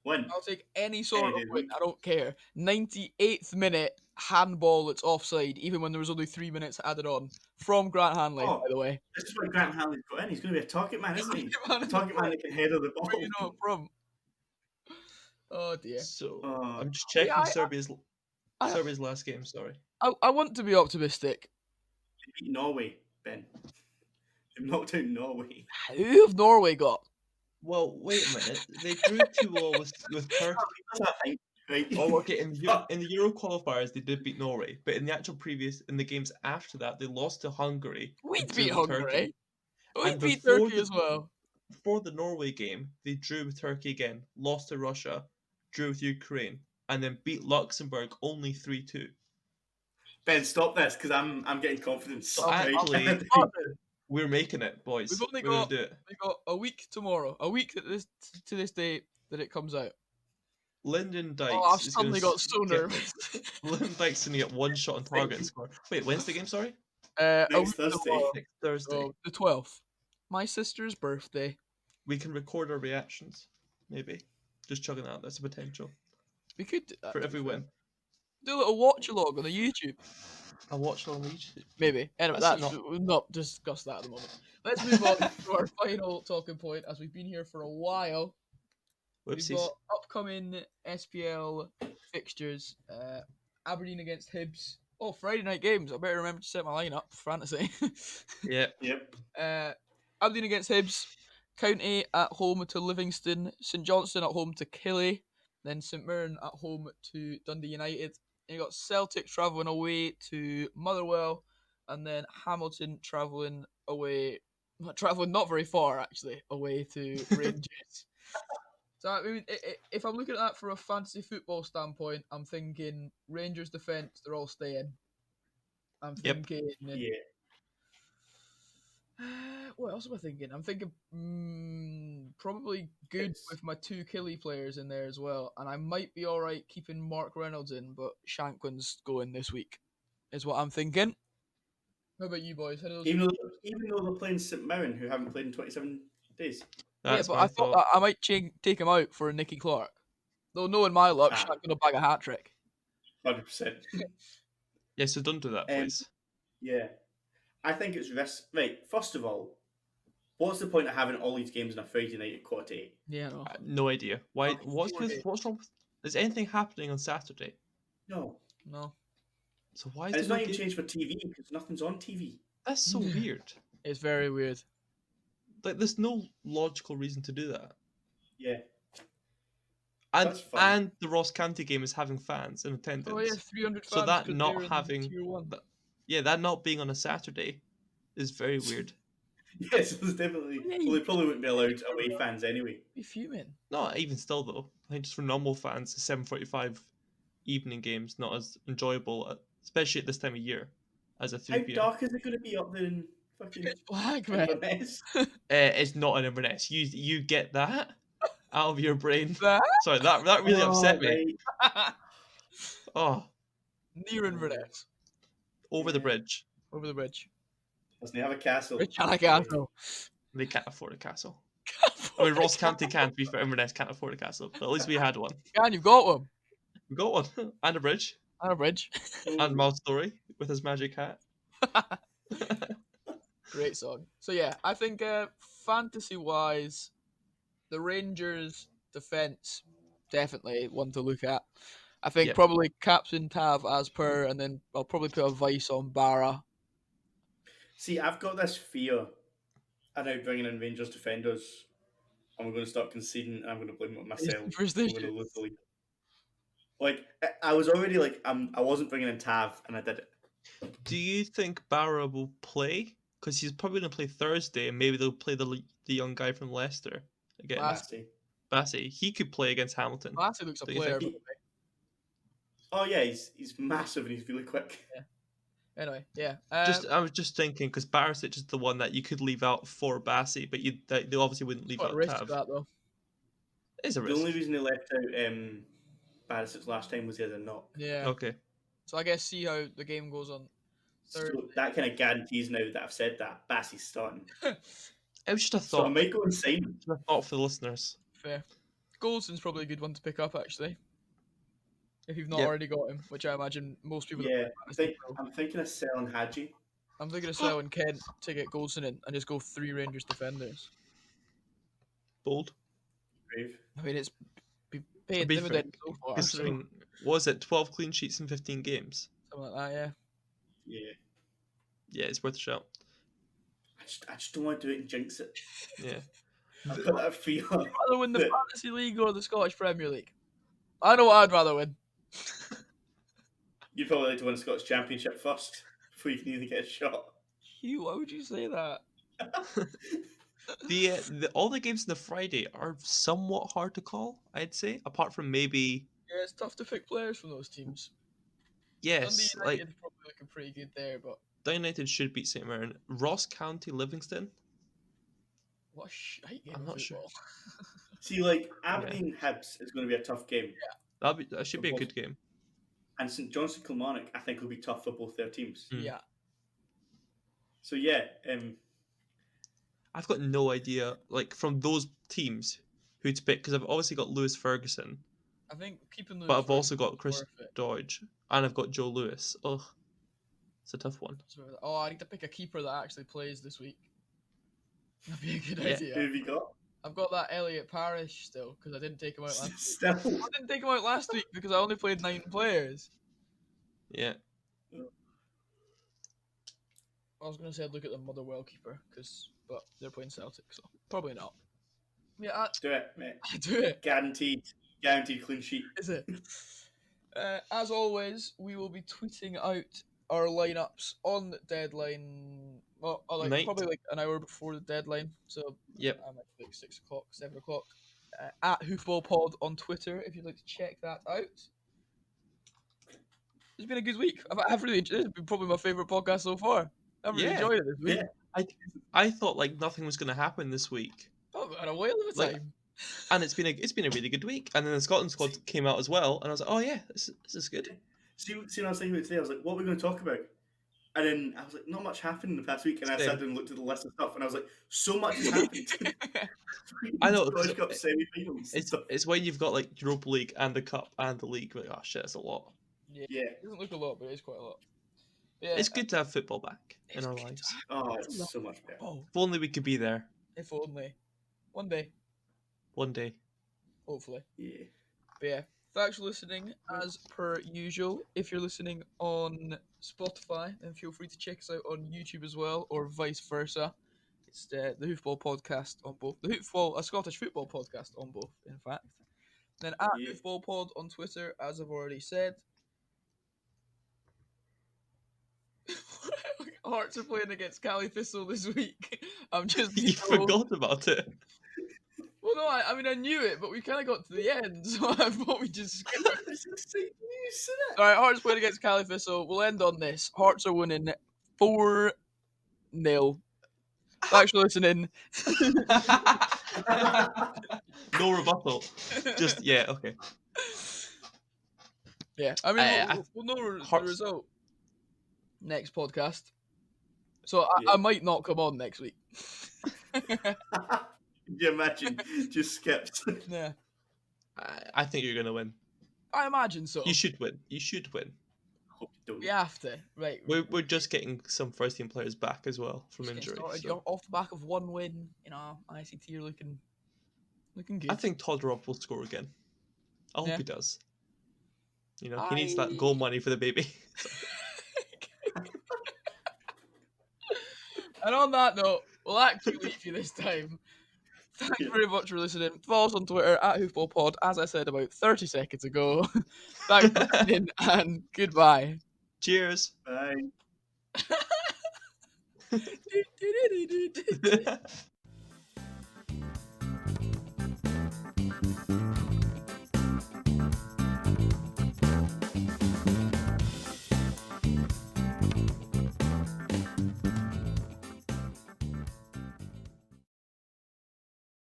win. I'll take any sort Any of day of the win. week. I don't care. 98th minute handball. It's offside, even when there was only 3 minutes added on from Grant Hanley. Oh. By the way, This is why Grant Hanley's got in. He's going to be a target man, isn't he? Man, A target man that can header the ball. where you know it from? Oh dear. so Oh. I'm just checking Yeah, Serbia's I- last game. Sorry. I want to be optimistic. They beat Norway, Ben. They've knocked out Norway. Who have Norway got? Well, wait a minute. They drew 2-2 with Turkey. That's a thing, right? Oh, okay. In the Euro qualifiers, they did beat Norway, but in the games after that, they lost to Hungary. We and beat drew with Hungary. We And beat before Turkey the- as well. Before the Norway game, they drew with Turkey again, lost to Russia, drew with Ukraine, and then beat Luxembourg only 3-2. Ben, stop this because I'm getting confidence. So I'll- actually, I'll- we're making it, boys. We've only We're gonna got do it. a week tomorrow, a week to this day that it comes out. Lyndon Dykes Oh, I've is going suddenly to got so get nervous. Lyndon Dykes going to get one shot on target and score. Wait, when's the game? Sorry, A Next week Thursday. tomorrow, next Thursday. so the 12th. My sister's birthday. We can record our reactions. Maybe just chugging out. That's a potential We could do that, for to every be fair. win. Do a little watch along on the YouTube. I'll watch it on YouTube. Maybe. Anyway, That's we'll not discuss that at the moment. Let's move on to our final talking point, as we've been here for a while. We've Whoopsies. got upcoming SPL fixtures. Aberdeen against Hibs. Oh, Friday night games. I better remember to set my lineup for fantasy. Yeah. Yep. Aberdeen against Hibs. County at home to Livingston. St Johnstone at home to Killie. Then St Mirren at home to Dundee United. And you got Celtic travelling away to Motherwell. And then Hamilton travelling not very far actually, away to Rangers. So I mean, if I'm looking at that from a fantasy football standpoint, I'm thinking Rangers defence, they're all staying. I'm Yep. thinking. Yeah. What else am I thinking? I'm thinking probably good It's- with my two Killy players in there as well, and I might be all right keeping Mark Reynolds in, but Shankland's going this week, is what I'm thinking. How about you boys? How do those? Even though they're playing St Mirren, who haven't played in 27 days. That's but my I thought thought. I might take him out for Nicky Clark. Though knowing my luck, Ah. Shank's gonna bag a hat trick. 100%. Yeah, so don't do that, please. Yeah. I think it's risk. Right, first of all, what's the point of having all these games on a Friday night at 8:15? Yeah, no. No idea. Why? Fucking What's four days. what's wrong? Is anything happening on Saturday? No. No. So why And is it's there not no even game? changed for TV because nothing's on TV. That's so weird. It's very weird. Like, there's no logical reason to do that. Yeah. And That's fun. and the Ross County game is having fans in attendance. Oh yeah, 300 fans. So that 'cause not they're in having Tier 1. that not being on a Saturday is very weird. Yes, there's definitely. Yeah, Well, they probably wouldn't be allowed away fans anyway. Be fuming. No, even still though, I think just for normal fans, the 7:45 evening games not as enjoyable, especially at this time of year, as a How 3 p.m. dark is it going to be up there in fucking Pitch black, man. Inverness? It's not an Inverness. You get that out of your brain. That? Sorry, that really upset me. Right. Oh, Near Inverness. over the Yeah. bridge. Over the bridge. Doesn't he have a castle? Rich Castle. They can't afford a castle. I mean, Ross County can, to be fair. Inverness can't afford a castle, but at least we had one. And you've got one. We got one and a bridge. And a bridge. And Miles Story with his magic hat. Great song. So yeah, I think fantasy wise, the Rangers defense definitely one to look at. I think Yep. probably Captain Tav as per, and then I'll probably put a vice on Barra. See, I've got this fear of now bringing in Rangers defenders, and we're going to start conceding, and I'm going to blame it on myself. We're Superstition. going to lose the league. Like, I was already like, I wasn't bringing in Tav, and I did it. Do you think Barra will play? Because he's probably going to play Thursday, and maybe they'll play the young guy from Leicester again. Bassey. Nasty. Bassey. He could play against Hamilton. Bassey looks a Do you player. think by the way. Oh yeah, he's massive and he's really quick. Anyway, yeah. I was just thinking because Barisic is the one that you could leave out for Bassey, but they obviously wouldn't leave what a out risk Tav. that though. It's a The risk. only reason he left out Barisic last time was he had a knock. Yeah. Okay. So I guess see how the game goes on. So that kind of guarantees now that I've said that Bassey's starting. It was just a So I thought. might go and sign him. Just a thought for the listeners. Fair. Goldson's probably a good one to pick up actually. If you've not Yep. already got him, which I imagine most people that Yeah, play fantasy will. I'm thinking of selling Hadji. I'm thinking of selling Kent to get Goldson in and just go 3 Rangers defenders. Bold. Brave. I mean, it's paying be dividends so far. So, Considering, was it 12 clean sheets in 15 games? something like that, yeah. Yeah. Yeah, it's worth a shout. I just don't want to do it and jinx it. Yeah. I've got that fear. Rather win the that- Fantasy League or the Scottish Premier League? I know what I'd rather win. You'd probably like to win a Scottish Championship first before you can even get a shot. Hugh, why would you say that? All the games on the Friday are somewhat hard to call, I'd say, apart from maybe Yeah, it's tough to pick players from those teams. Yes, Dundee like United probably looking pretty good there, but Dundee United should beat St Mirren. Ross County, Livingston. what a shite game I'm of not sure. football. See, like Aberdeen Hibs is going to be a tough game, That should for be a both. good game. And St Johnstone Kilmarnock I think will be tough for both their teams. Mm. Yeah. So yeah, I've got no idea, like from those teams, who to pick because I've obviously got Lewis Ferguson, I think keeping Lewis but I've also Ferguson got Chris worth it. Dodge, and I've got Joe Lewis. Ugh, it's a tough one. Oh, I need to pick a keeper that actually plays this week. That'd be a good Yeah. idea. who have you got? I've got that Elliot Parish still because I didn't take him out last week. Still, I didn't take him out last week because I only played 9 players. Yeah. I was gonna say I'd look at the Motherwell keeper but they're playing Celtic, so probably not. Yeah, do it, mate. I do it. Guaranteed clean sheet. Is it? As always, we will be tweeting out our lineups on deadline. Well, Night. probably like an hour before the deadline. So Yep. I might like 6 o'clock, 7 o'clock. At Hoofball Pod on Twitter if you'd like to check that out. It's been a good week. I've really enjoyed it. It's been probably my favourite podcast so far. I've really Yeah. enjoyed it this week. Yeah. I thought like nothing was going to happen this week, Oh, we had a whale of a Like, time. and it's been a really good week. And then the Scotland squad came out as well, and I was like, oh yeah, this is good. See what I was thinking about today? I was like, what are we going to talk about? And then I was like, not much happened in the past week. And I Same. sat down and looked at the list of stuff, and I was like, so much has happened. I know, Scottish Cup semi-finals. It's when you've got like Europa League and the Cup and the League. Like, oh shit, that's a lot. Yeah. Yeah. It doesn't look a lot, but it is quite a lot. Yeah, It's good to have football back in it's our good lives. to have Oh, it's so much better. football. If only we could be there If only. One day, one day. hopefully. Yeah. But yeah, thanks for listening as per usual. If you're listening on Spotify, then feel free to check us out on YouTube as well, or vice versa. It's the Hoofball podcast on both. The Hoofball, a Scottish football podcast on both, in fact. Then at Yeah. Hoofball Pod on Twitter, as I've already said. Hearts are playing against Cali Thistle this week. I'm just You forgot about it. Well, no, I mean I knew it, but we kind of got to the end, so I thought we just skip it. It's exciting news, isn't it? All right, Hearts playing against Cali Thistle. We'll end on this. Hearts are winning 4-0. Thanks for listening. No rebuttal. Just yeah, okay. Yeah, I mean I- we'll know the Hearts- result next podcast. So Yeah. I might not come on next week. Can you imagine? Just skipped. Yeah, I think you're gonna win. I imagine so. You should win. You should win. Hope you don't. We have to. Right. We're just getting some first team players back as well from just getting injury. started. so- You're off the back of one win. ICT are looking good. I think Todd Robb will score again. I hope Yeah. he does. You know, he needs that goal money for the baby. And on that note, we'll actually leave you this time. Thanks very much for listening. Follow us on Twitter at HoofballPod, as I said about 30 seconds ago. Thanks for listening, and goodbye. Cheers. Bye. Do, do, do, do, do, do.